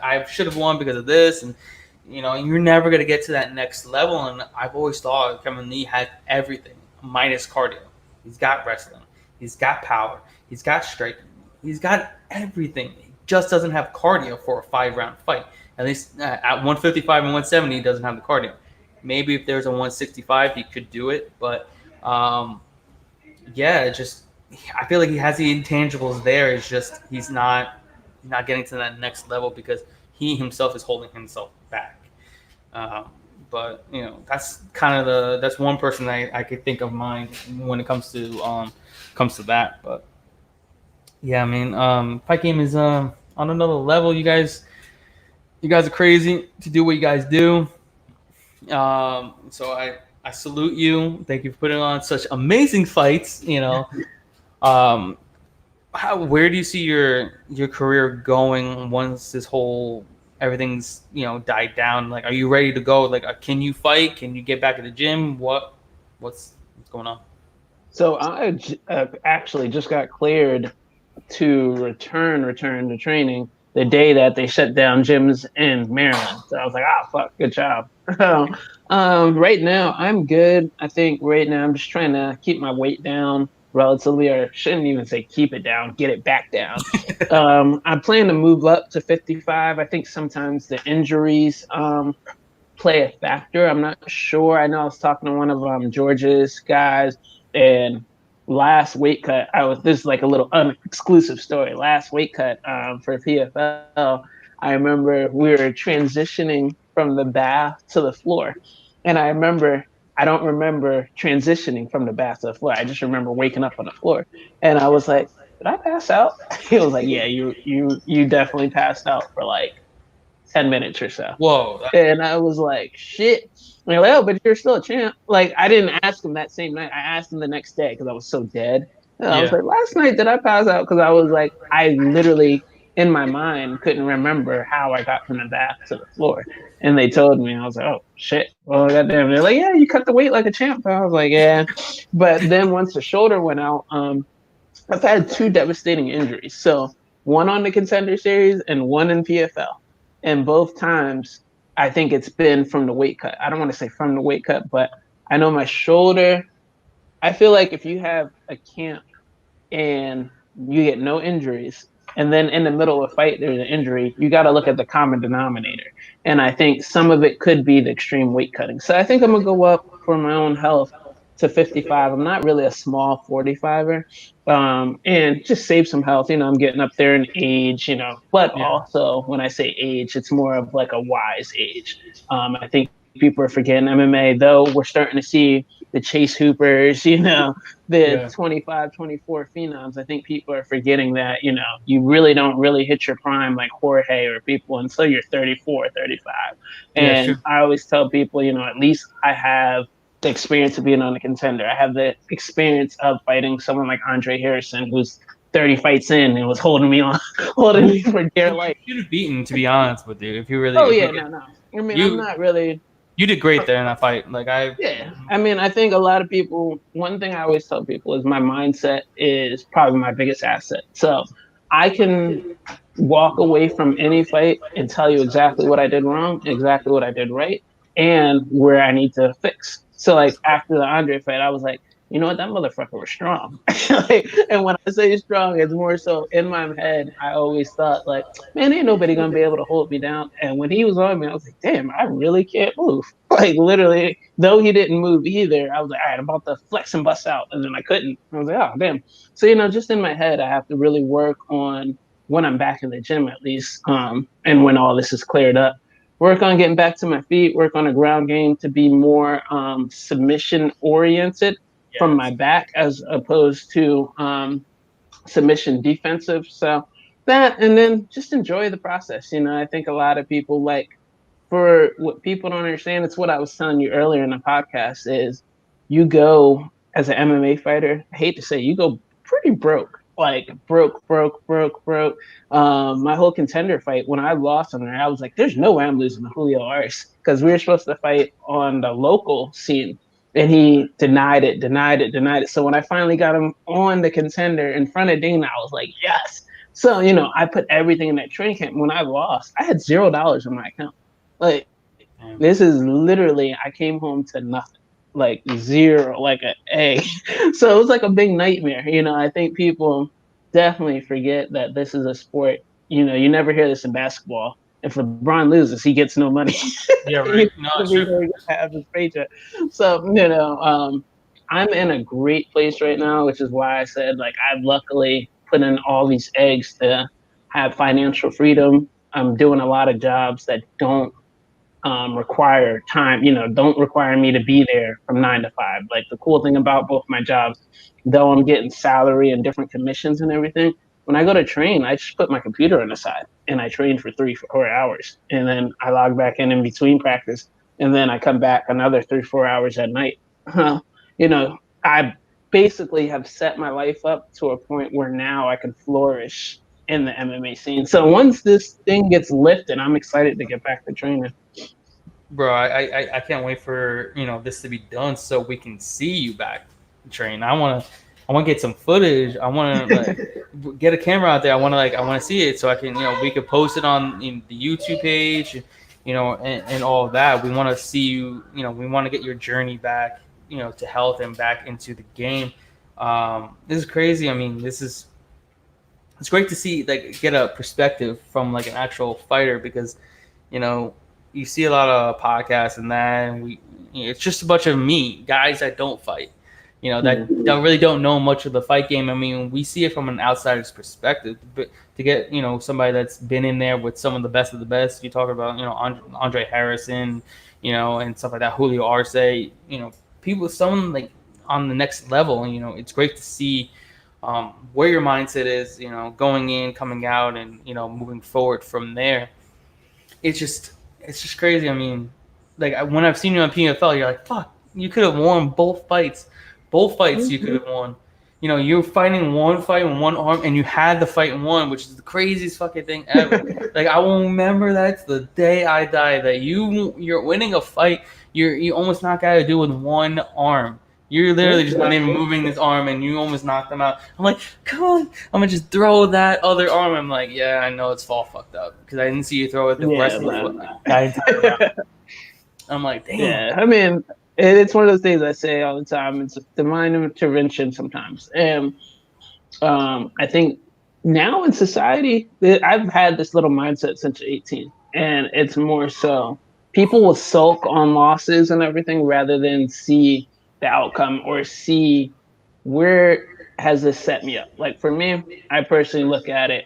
I should have won because of this," and you're never gonna get to that next level. And I've always thought Kevin Lee had everything minus cardio. He's got wrestling. He's got power. He's got striking. He's got everything. He just doesn't have cardio for a 5-round fight. At least at 155 and 170, he doesn't have the cardio. Maybe if there's a 165, he could do it. But yeah, I feel like he has the intangibles there. It's just he's not getting to that next level because he himself is holding himself back. But that's kind of that's one person I could think of mine when it comes to that. But yeah, I mean, fight game is on another level. You guys are crazy to do what you guys do. So I salute you. Thank you for putting on such amazing fights. Where do you see your career going once this whole everything's died down? Like, are you ready to go? Like, can you fight? Can you get back in the gym? What's going on? So I actually just got cleared to return to training the day that they shut down gyms in Maryland. So I was like, fuck, good job. Right now I'm good. I think right now I'm just trying to keep my weight down relatively, or shouldn't even say keep it down, get it back down. I plan to move up to 55. I think sometimes the injuries play a factor. I'm not sure. I know I was talking to one of George's guys, and last weight cut, this is like a little unexclusive story. Last weight cut for PFL, I remember we were transitioning from the bath to the floor, and I don't remember transitioning from the bath to the floor. I just remember waking up on the floor, and I was like, "Did I pass out?" He was like, "Yeah, you definitely passed out for like 10 minutes or so." Whoa. And I was like, "Shit." And they're like, "Oh, but you're still a champ." Like, I didn't ask him that same night. I asked him the next day because I was so dead. And I was Yeah. like, last night did I pass out? Because I was like, I literally in my mind couldn't remember how I got from the bath to the floor. And they told me, I was like, oh shit. Well, goddamn. They're like, yeah, you cut the weight like a champ. I was like, yeah. But then once the shoulder went out, I've had two devastating injuries. So one on the Contender Series and one in PFL. And both times, I think it's been from the weight cut. I don't want to say from the weight cut, but I know my shoulder. I feel like if you have a camp and you get no injuries, and then in the middle of a fight there's an injury, you got to look at the common denominator. And I think some of it could be the extreme weight cutting. So I think I'm gonna go up for my own health to 55. I'm not really a small 45er, and just save some health. I'm getting up there in age, but Yeah. also when I say age, it's more of like a wise age. I think people are forgetting MMA, though we're starting to see the Chase Hoopers, the Yeah. 25, 24 phenoms. I think people are forgetting that, you really don't really hit your prime like Jorge or people until you're 34, 35. Yeah. And Sure. I always tell people, at least I have the experience of being on a contender. I have the experience of fighting someone like Andre Harrison, who's 30 fights in and was holding me on, holding Who me for dear who you life. should have beaten, to be honest with you, if you really Oh if you yeah, get no. I mean, I'm you not really. you did great there in that fight. Like I Yeah. I mean, I think a lot of people, one thing I always tell people is my mindset is probably my biggest asset. So I can walk away from any fight and tell you exactly what I did wrong, exactly what I did right, and where I need to fix. So, like, after the Andre fight, I was like, you know what, that motherfucker was strong. And when I say strong, it's more so in my head. I always thought, like, man, ain't nobody gonna be able to hold me down. And when he was on me, I was like, damn, I really can't move. Like, literally, though he didn't move either, I was like, all right, I'm about to flex and bust out. And then I couldn't. I was like, oh, damn. So, just in my head, I have to really work on when I'm back in the gym, at least, and when all this is cleared up. Work on getting back to my feet, work on a ground game to be more submission oriented from my yes. back as opposed to submission defensive. So that, and then just enjoy the process. I think a lot of people like, for what people don't understand, it's what I was telling you earlier in the podcast is you go as an MMA fighter, I hate to say, you go pretty broke. Like broke. My whole contender fight, when I lost on there, I was like, there's no way I'm losing to Julio Arce because we were supposed to fight on the local scene. And he denied it. So when I finally got him on the contender in front of Dana, I was like, yes. So, I put everything in that training camp. When I lost, I had $0 in my account. Like, Yeah. this is literally, I came home to nothing, like zero, like an A. So it was like a big nightmare. I think people definitely forget that this is a sport. You never hear this in basketball. If LeBron loses, he gets no money. Yeah, He's right. No, going to it's be true. very good to have his paycheck. So, I'm in a great place right now, which is why I said, like, I've luckily put in all these eggs to have financial freedom. I'm doing a lot of jobs that don't require time, don't require me to be there from 9 to 5. Like, the cool thing about both my jobs, though I'm getting salary and different commissions and everything, when I go to train, I just put my computer on the side and I train for 3 4 hours. And then I log back in between practice. And then I come back another 3 4 hours at night. I basically have set my life up to a point where now I can flourish in the MMA scene. So once this thing gets lifted, I'm excited to get back to training. Bro, I can't wait for this to be done so we can see you back train. I want to get some footage. I want to like get a camera out there. I want to see it so I can we could post it on the YouTube page, and all of that. We want to see you. We want to get your journey back, to health and back into the game. This is crazy. I mean, it's great to see like get a perspective from like an actual fighter because you know, you see a lot of podcasts and that, and it's just a bunch of me guys that don't fight, that Mhm. really don't know much of the fight game. I mean, we see it from an outsider's perspective, but to get somebody that's been in there with some of the best, you talk about Andre Harrison, and stuff like that, Julio Arce, people, someone like on the next level. It's great to see. Where your mindset is, going in, coming out, and moving forward from there it's just crazy. I mean, like when I've seen you on PFL, you're like, fuck, you could have won both fights. Both fights you could have won. you're fighting one fight in one arm, and you had the fight in one, which is the craziest fucking thing ever. Like I will remember that to the day I die. That you're winning a fight, you almost knock out a dude with one arm. You're literally just not even moving this arm, and you almost knocked them out. I'm like, come on, I'm gonna just throw that other arm. I'm like, yeah, I know it's all fucked up because I didn't see you throw it the rest of the foot that entire round. I'm like, damn. Yeah, I mean, it's one of those things I say all the time. It's divine intervention sometimes, and I think now in society, I've had this little mindset since 18, and it's more so people will sulk on losses and everything rather than see the outcome or see where has this set me up. Like for me, I personally look at it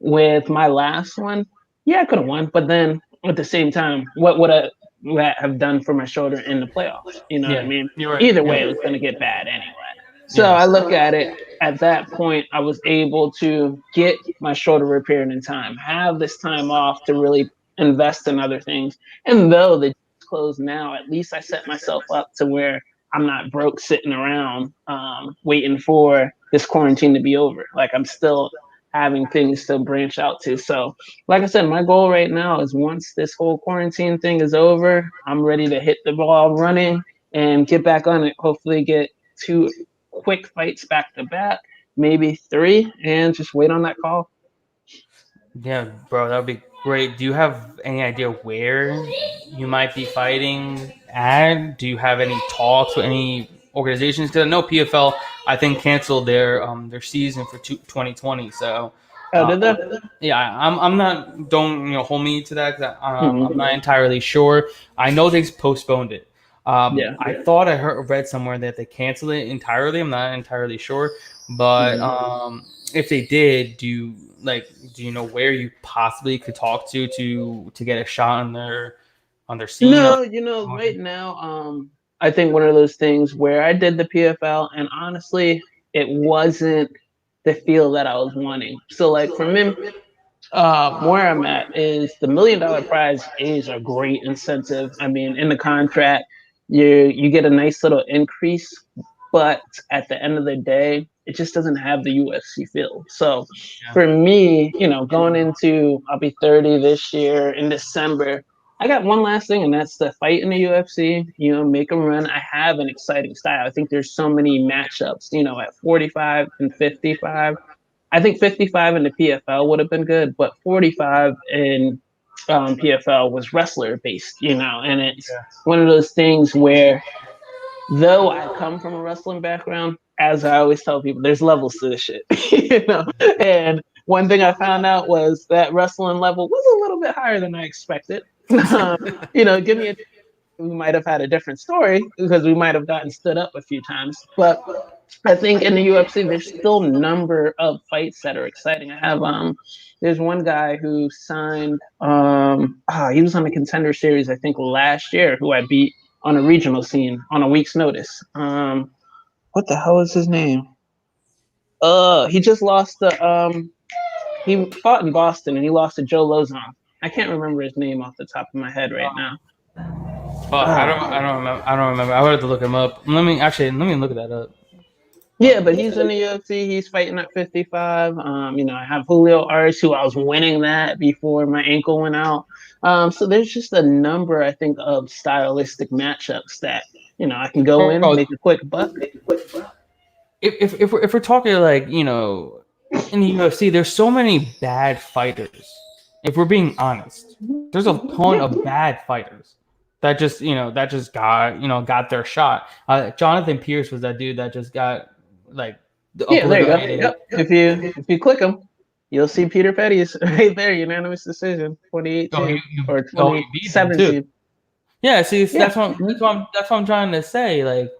with my last one. Yeah, I could have won, but then at the same time, what would I have done for my shoulder in the playoffs? You know what I Yeah, mean? you're right. Either way, it Yeah. was going to get bad anyway. So Yeah. I look at it at that point, I was able to get my shoulder repaired in time, have this time off to really invest in other things. And though the gym's closed now, at least I set myself up to where I'm not broke sitting around waiting for this quarantine to be over. Like I'm still having things to branch out to. So, like I said, my goal right now is once this whole quarantine thing is over, I'm ready to hit the ball running and get back on it. Hopefully, get 2 quick fights back to back, maybe 3, and just wait on that call. Yeah, bro, that would be great. Do you have any idea where you might be fighting at? Do you have any talks with any organizations? Because I know PFL, I think, canceled their season for 2020. So, Oh, did uh, that? yeah, I'm not. Don't hold me to that. 'Cause I'm Mm-hmm. not entirely sure. I know they postponed it. Yeah. I thought I read somewhere that they canceled it entirely. I'm not entirely sure, but Mm-hmm. if they did, do you know where you possibly could talk to get a shot on their scene or No, right now, I think one of those things where I did the PFL, and honestly, it wasn't the feel that I was wanting. So, like for me, where I'm at is the $1 million prize is a great incentive. I mean, in the contract, you get a nice little increase, but at the end of the day, it just doesn't have the UFC feel. So yeah. for me, going into I'll be 30 this year in December. I got one last thing, and that's the fight in the UFC. Make a run. I have an exciting style. I think there's so many matchups. At 45 and 55. I think 55 in the PFL would have been good, but 45 in PFL was wrestler based, and it's Yeah. one of those things where, though I come from a wrestling background, as I always tell people, there's levels to this shit, And one thing I found out was that wrestling level was a little bit higher than I expected. Give me a we might have had a different story because we might have gotten stood up a few times, but I think in the UFC, there's still a number of fights that are exciting. I have there's one guy who signed he was on the Contender Series I think last year who I beat on a regional scene on a week's notice. What the hell is his name? He just lost the he fought in Boston and he lost to Joe Lozon. I can't remember his name off the top of my head right now. Fuck, Uh, I don't remember. I don't remember. I would have to look him up. Let me look that up. Yeah, but he's in the UFC. He's fighting at 55. I have Julio Arce, who I was winning that before my ankle went out. So there's just a number, I think, of stylistic matchups that I can go in, Bro, make a quick buck. if we're talking like in the UFC, there's so many bad fighters. If we're being honest, there's a ton Yeah, of bad fighters that just got their shot. Jonathan Pierce was that dude that just got like yeah, there you go. obliterated. Yep. If you click them, you'll see Peter Petties right there, unanimous decision, Oh, 2018 or you beat him too. 2017. Yeah, see, Yeah. that's what I'm trying to say. Like,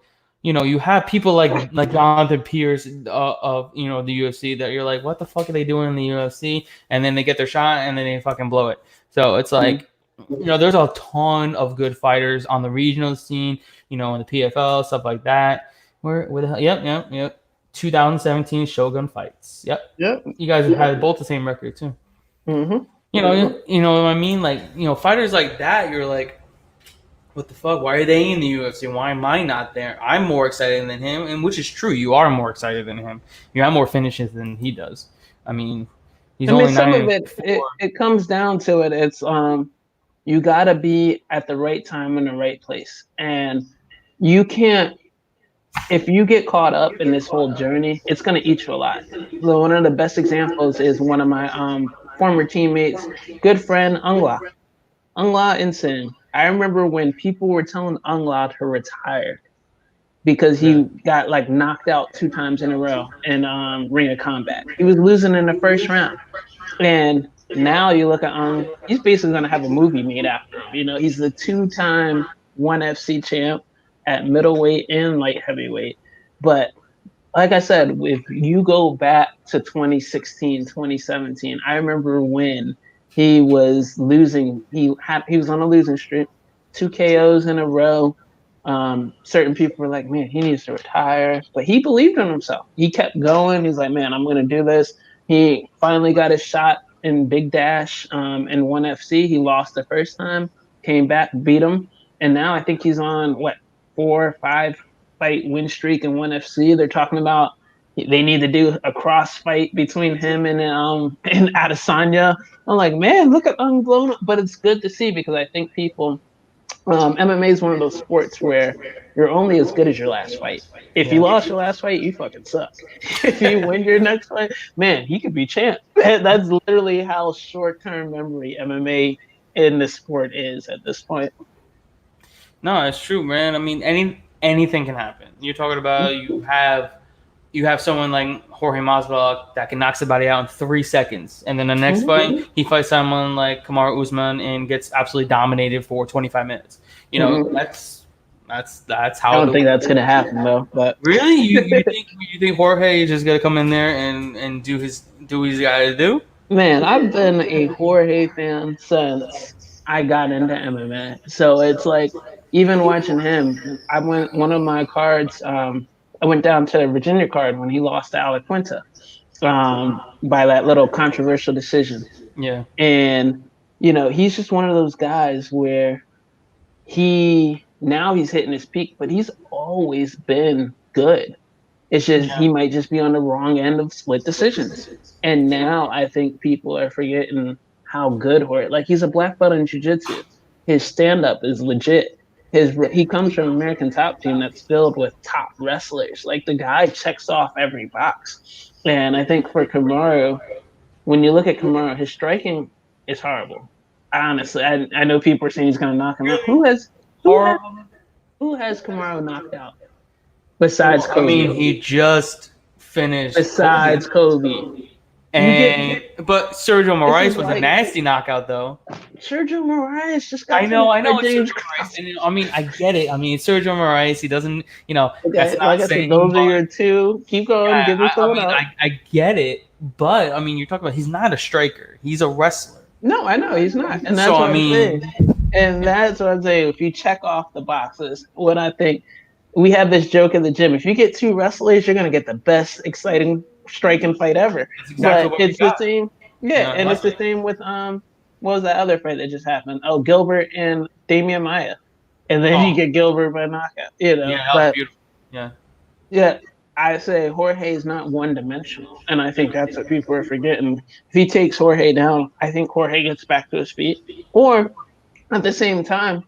you have people like Jonathan Pierce of the UFC that you're like, what the fuck are they doing in the UFC? And then they get their shot and then they fucking blow it. So it's like, there's a ton of good fighters on the regional scene, in the PFL stuff like that. Where the hell? Yep. 2017 Shogun fights. Yep. Yep. You guys had both the same record too. Mm-hmm. You know what I mean? Like, fighters like that, you're like, what the fuck? Why are they in the UFC? Why am I not there? I'm more excited than him, and which is true. You are more excited than him. You have more finishes than he does. I mean, he's I mean, only some nine of and it, four. it comes down to it. It's you gotta be at the right time in the right place, and you can't. If you get caught up in this whole journey, it's gonna eat you alive. So one of the best examples is one of my former teammates, good friend Angla. Angla Insane. I remember when people were telling Angla to retire because Yeah. he got like knocked out 2 times in a row in Ring of Combat. He was losing in the first round. And now you look at he's basically gonna have a movie made after him. You know, he's the 2-time ONE FC champ at middleweight and light heavyweight. But like I said, if you go back to 2016, 2017, I remember when he was losing, he was on a losing streak, 2 KOs in a row. Certain people were like, man, he needs to retire. But he believed in himself. He kept going. He's like, man, I'm gonna do this. He finally got his shot in Big Dash in ONE FC. He lost the first time, came back, beat him, and now I think he's on what 4 or 5 fight win streak in ONE FC. They're talking about they need to do a cross fight between him and Adesanya. I'm like, man, look at blown up. But it's good to see because I think people MMA is one of those sports where you're only as good as your last fight. If you Yeah. lost your last fight, you fucking suck. If you win your next fight, man, he could be champ. That's literally how short-term memory MMA in the sport is at this point. No, it's true, man. I mean, anything can happen. You're talking about you have someone like Jorge Masvidal that can knock somebody out in 3 seconds, and then the next Mm-hmm. fight he fights someone like Kamaru Usman and gets absolutely dominated for 25 minutes. You know, Mm-hmm. that's I how don't the think that's gonna happen though. But really you think Jorge is just gonna come in there and do what he's got to do? man, I've been a Jorge fan since I got into MMA. So it's like even watching him, I went one of my cards. I went down to the Virginia card when he lost to Alec Quinta by that little controversial decision. Yeah, And you know, he's just one of those guys where he's hitting his peak, but he's always been good. It's just yeah, he might just be on the wrong end of split decisions. And now I think people are forgetting how good Hort. Like he's a black belt in jiu-jitsu. His stand-up is legit. He comes from American Top Team that's filled with top wrestlers. Like the guy checks off every box. And I think for Kamaru, when you look at Kamaru, his striking is horrible. Honestly, I know people are saying he's going to knock him out. Who has horrible. who has Kamaru knocked out besides Well, I Kobe? mean, he just finished Kobe. Besides Kobe. You get But Sergio this Moraes is was a like nasty knockout, though. Sergio Moraes just I got know, finished I by know, it's James Sergio Moraes, Cross. and I mean, I get it. I mean, it's Sergio Moraes. He doesn't, that's Okay, not like I said, saying those are much. your two. Keep going, Yeah, give me I someone mean, else. I get it, but I mean, you're talking about he's not a striker. He's a wrestler. No, I know he's not, and So that's I what I'm mean, saying. And that's what I'm saying. If you check off the boxes, what I think we have this joke in the gym: if you get two wrestlers, you're gonna get the best, exciting striking fight ever. that's exactly But what we it's the got. same, You yeah, know, and it's the same with what was that other fight that just happened? Oh, Gilbert and Damian Maya, and then you oh, get Gilbert by knockout. You yeah, know, that was but beautiful. Yeah, yeah, I say Jorge is not one dimensional, and I think that's what people are forgetting. If he takes Jorge down, I think Jorge gets back to his feet. Or at the same time,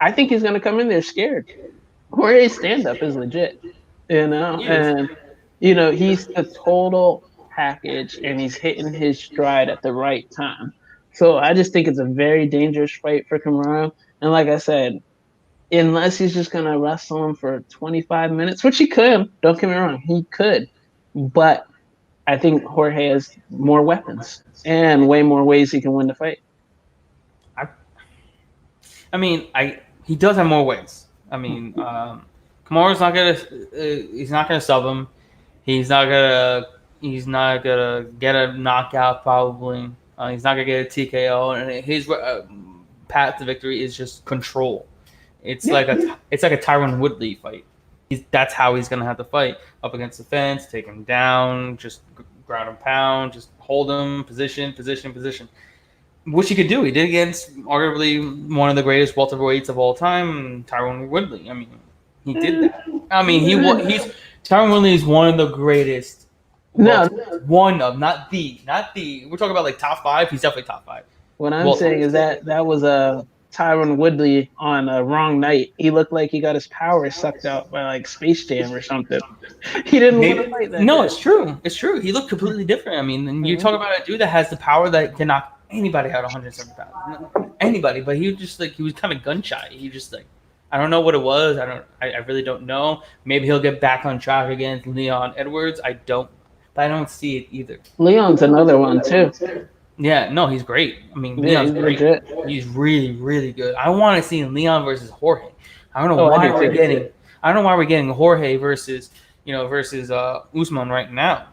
I think he's going to come in there scared. Jorge's stand up is legit, he is. and he's a total package, and he's hitting his stride at the right time. So I just think it's a very dangerous fight for Kamaru. And like I said, unless he's just gonna wrestle him for 25 minutes, which he could. Don't get me wrong, he could, but I think Jorge has more weapons and way more ways he can win the fight. I, I mean, he does have more ways. I mean, Kamaru's not gonna, he's not gonna sub him. He's not gonna, he's not gonna get a knockout probably. He's not gonna get a TKO, and his path to victory is just control. Yeah, It's like a Tyron Woodley fight. That's how he's gonna have to fight up against the fence, take him down, just ground and pound, just hold him, position, position, position. which he could do. He did against arguably one of the greatest welterweights of all time, Tyron Woodley. I mean, he did that. I mean, he's Tyron Woodley is one of the greatest. No, One of, not the. We're talking about like top 5. He's definitely top 5. what I'm saying is that was a Tyron Woodley on a wrong night. He looked like he got his power sucked out by like Space Jam or something. He didn't want to fight that. No, it's true. It's true. He looked completely different. I mean, and you talk about a dude that has the power that can knock anybody out 170 pounds. Anybody, but he was just like, he was kind of gun shy. He just like, I don't know what it was. I really don't know. Maybe he'll get back on track against Leon Edwards. I don't see it either. Leon's another one too. Yeah, no, he's great. I mean, Yeah, Leon's he's great. legit. He's really, really good. I want to see Leon versus Jorge. I don't know why we're getting. I don't know why we're getting Jorge versus Usman right now.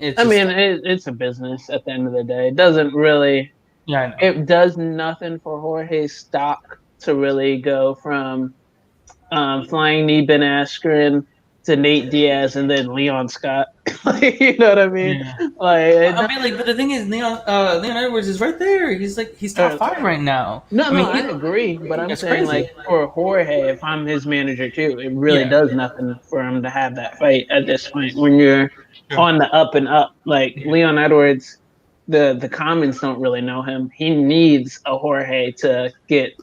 I mean, it's a business at the end of the day. It doesn't really. Yeah, I know. It does nothing for Jorge's stock to really go from Flying Knee Ben Askren to Nate Diaz and then Leon Scott. You know what I mean? Yeah. Like, but the thing is, Leon Edwards is right there. He's top 5 right now. I agree, but I'm saying crazy. Like for Jorge, if I'm his manager too, it really does nothing for him to have that fight at this point when you're on the up and up. Like Leon Edwards, the comments don't really know him. He needs a Jorge to get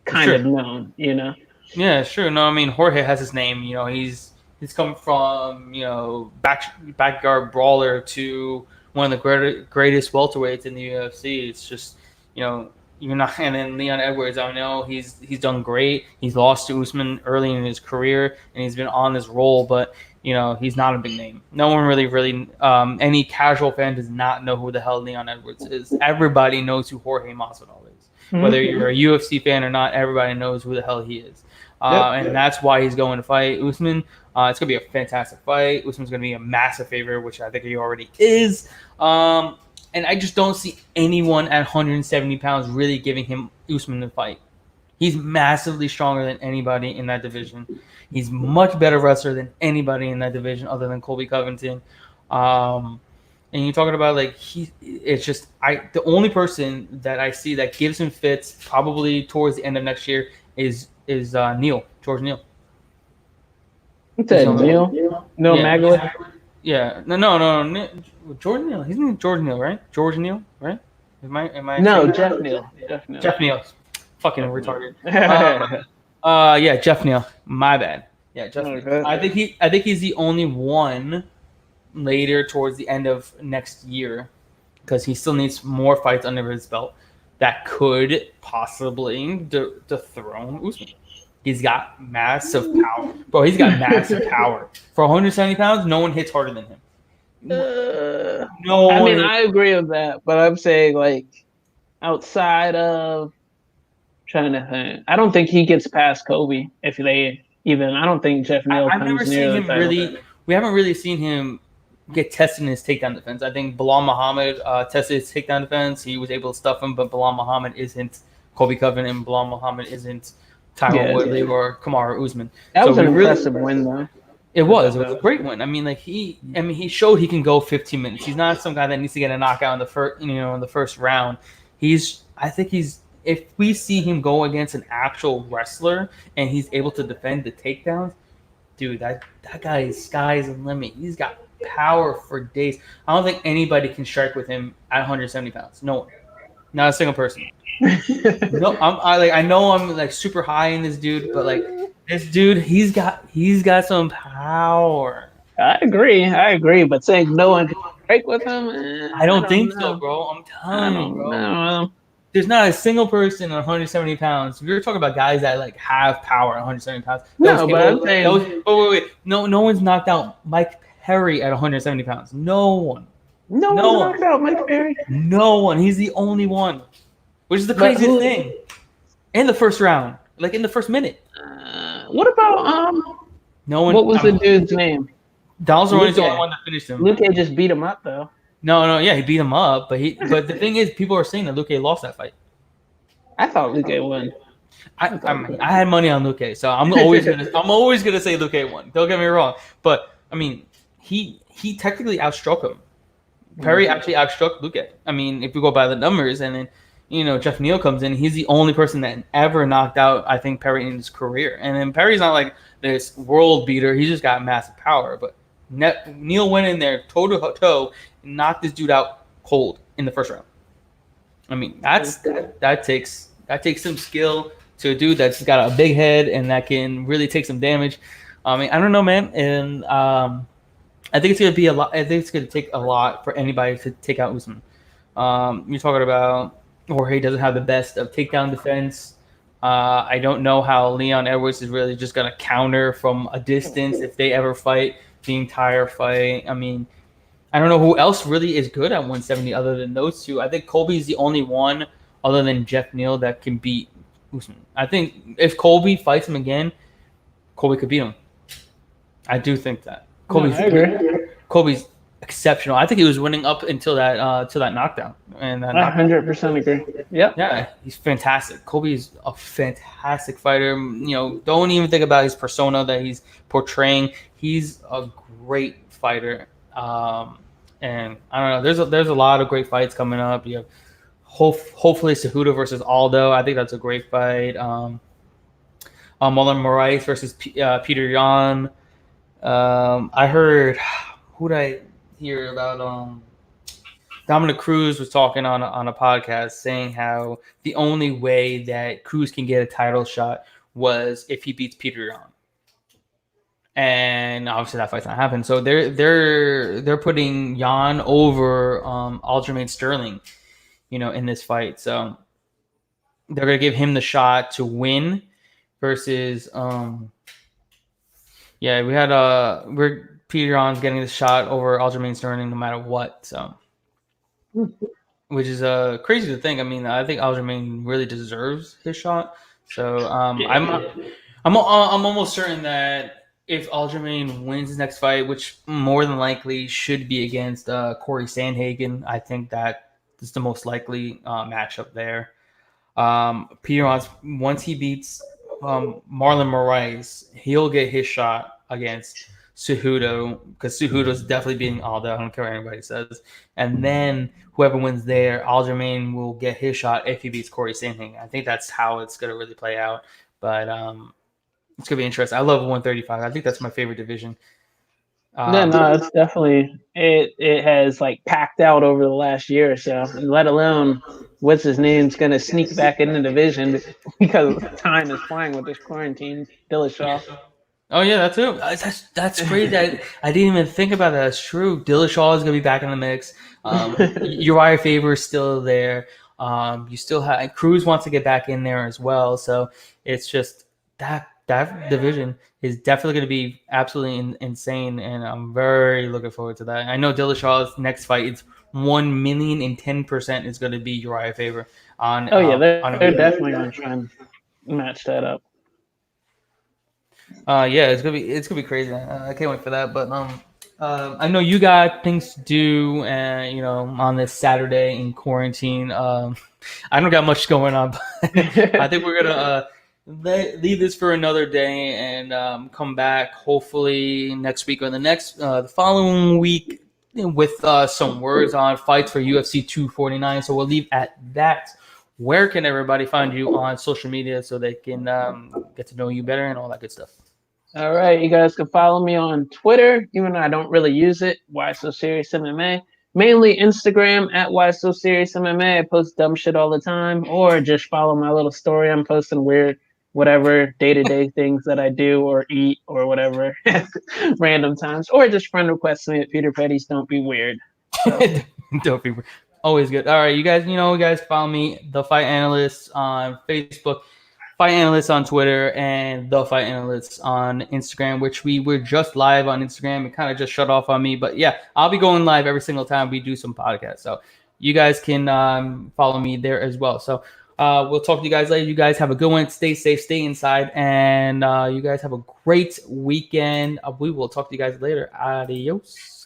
kind of known, you know? Yeah, sure. No, I mean Jorge has his name. You know, he's come from backyard brawler to one of the greatest welterweights in the UFC. It's just you're not. And then Leon Edwards, I know he's done great. He's lost to Usman early in his career, and he's been on this roll, but he's not a big name. No one really any casual fan does not know who the hell Leon Edwards is. Everybody knows who Jorge Masvidal is. Mm-hmm. Whether you're a UFC fan or not, everybody knows who the hell he is. And that's why he's going to fight Usman. It's going to be a fantastic fight. Usman's going to be a massive favorite, which I think he already is. And I just don't see anyone at 170 pounds really giving him Usman the fight. He's massively stronger than anybody in that division. He's much better wrestler than anybody in that division other than Colby Covington. And you're talking about the only person that I see that gives him fits probably towards the end of next year is George Neal. You said Neal? No, Magdalene? Yeah. No. Jordan Neal. He's named George Neal, right? George Neal, right? Am I? No, Jeff Neal. Jeff Neal. Fucking retarded. Yeah, Jeff Neal. My bad. Yeah, Jeff Neal. I think he's the only one later towards the end of next year because he still needs more fights under his belt that could possibly dethrone Usman. He's got massive power. Bro, he's got massive power. For 170 pounds, no one hits harder than him. I agree with that, but I'm saying like outside of trying to think, I don't think he gets past Kobe. I don't think Jeff Neal comes near the title. We haven't really seen him get tested in his takedown defense. I think Bilal Muhammad tested his takedown defense. He was able to stuff him, but Bilal Muhammad isn't Colby Covington, and Bilal Muhammad isn't Tyron Woodley or Kamaru Usman. That was an impressive win, though. It was a great win. I mean, he showed he can go 15 minutes. He's not some guy that needs to get a knockout in the first round. If we see him go against an actual wrestler and he's able to defend the takedowns, dude, that guy is sky's the limit. He's got power for days. I don't think anybody can strike with him at 170 pounds. No one. Not a single person. No, I know I'm like super high in this dude, but like this dude, he's got some power. I agree, but saying no one can strike with him, I don't think so, bro. I'm telling you, bro. There's not a single person at 170 pounds. If you're talking about guys that like have power at 170 pounds, wait. No one's knocked out Mike Perry at 170 pounds. No one. No one's knocked out Mike Perry. No one. He's the only one. Which is the craziest thing. In the first round, like in the first minute. What about no one? What was the dude's name? Donald's the only one that finished him. Luke just beat him up though. No, he beat him up, but the thing is, people are saying that Luke lost that fight. I thought Luke won. I had money on Luke, so I'm always gonna say Luke won. Don't get me wrong, but I mean, he technically outstruck him. Perry actually outstruck Luke. I mean, if you go by the numbers, and then Jeff Neal comes in. He's the only person that ever knocked out, I think, Perry in his career. And then Perry's not like this world beater. He's just got massive power. But Neal went in there toe to toe and knocked this dude out cold in the first round. I mean, that takes some skill to a dude that's got a big head and that can really take some damage. I mean, I don't know, man, and I think it's gonna be a lot. I think it's gonna take a lot for anybody to take out Usman. You're talking about Jorge doesn't have the best of takedown defense. I don't know how Leon Edwards is really just gonna counter from a distance if they ever fight the entire fight. I mean, I don't know who else really is good at 170 other than those two. I think Colby's the only one other than Jeff Neal that can beat Usman. I think if Colby fights him again, Colby could beat him. I do think that. Colby's exceptional. I think he was winning up until that knockdown. And I 100% agree. Yeah, he's fantastic. Colby's a fantastic fighter. Don't even think about his persona that he's portraying. He's a great fighter. And I don't know. There's a lot of great fights coming up. You have hopefully Cejudo versus Aldo. I think that's a great fight. Marlon Moraes versus Peter Yan. I heard, who did I hear about? Dominic Cruz was talking on a podcast saying how the only way that Cruz can get a title shot was if he beats Peter Yan. And obviously that fight's not happening. So they're putting Yan over Aljamain Sterling, in this fight. So they're gonna give him the shot to win versus Peter Yan's getting the shot over Aljamain Sterling no matter what. So which is crazy to think. I mean, I think Aljamain really deserves his shot. So I'm almost certain that if Aljamain wins his next fight, which more than likely should be against Corey Sandhagen, I think that is the most likely matchup there. Peter Yan, once he beats Marlon Moraes, he'll get his shot against Cejudo, because Cejudo's definitely beating Aldo. I don't care what anybody says. And then whoever wins there, Aljamain will get his shot if he beats Corey Sandhagen. I think that's how it's going to really play out. But it's going to be interesting. I love 135. I think that's my favorite division. It's definitely it has like packed out over the last year or so. Let alone what's his name's going to sneak back in the division because time is flying with this quarantine. Dillashaw. Oh yeah, that's too. That's crazy. I didn't even think about that. That's true. Dillashaw is going to be back in the mix. Uriah Faber is still there. You still have Cruz wants to get back in there as well. So it's just that division is definitely going to be absolutely insane, and I'm very looking forward to that. I know Dillashaw's next fight is 1,010% is going to be Uriah Faber on. They're definitely going to try and match that up. It's gonna be crazy. I can't wait for that. But I know you got things to do, on this Saturday in quarantine. I don't got much going on, but I think we're gonna leave this for another day and come back hopefully next week or the following week with some words on fights for UFC 249. So we'll leave at that. Where can everybody find you on social media so they can get to know you better and all that good stuff? All right, you guys can follow me on Twitter, even though I don't really use it. Why So Serious MMA. Mainly Instagram at Why So Serious MMA. I post dumb shit all the time, or just follow my little story. I'm posting weird, whatever day-to-day things that I do or eat or whatever, random times, or just friend request me at Peter Petties. Don't be weird. Don't be weird. Always good. All right, you guys follow me, The Fight Analyst on Facebook, Fight Analyst on Twitter, and The Fight Analyst on Instagram, which we were just live on Instagram. It kind of just shut off on me. But yeah, I'll be going live every single time we do some podcasts. So you guys can follow me there as well. So we'll talk to you guys later. You guys have a good one. Stay safe, stay inside, and you guys have a great weekend. We will talk to you guys later. Adios.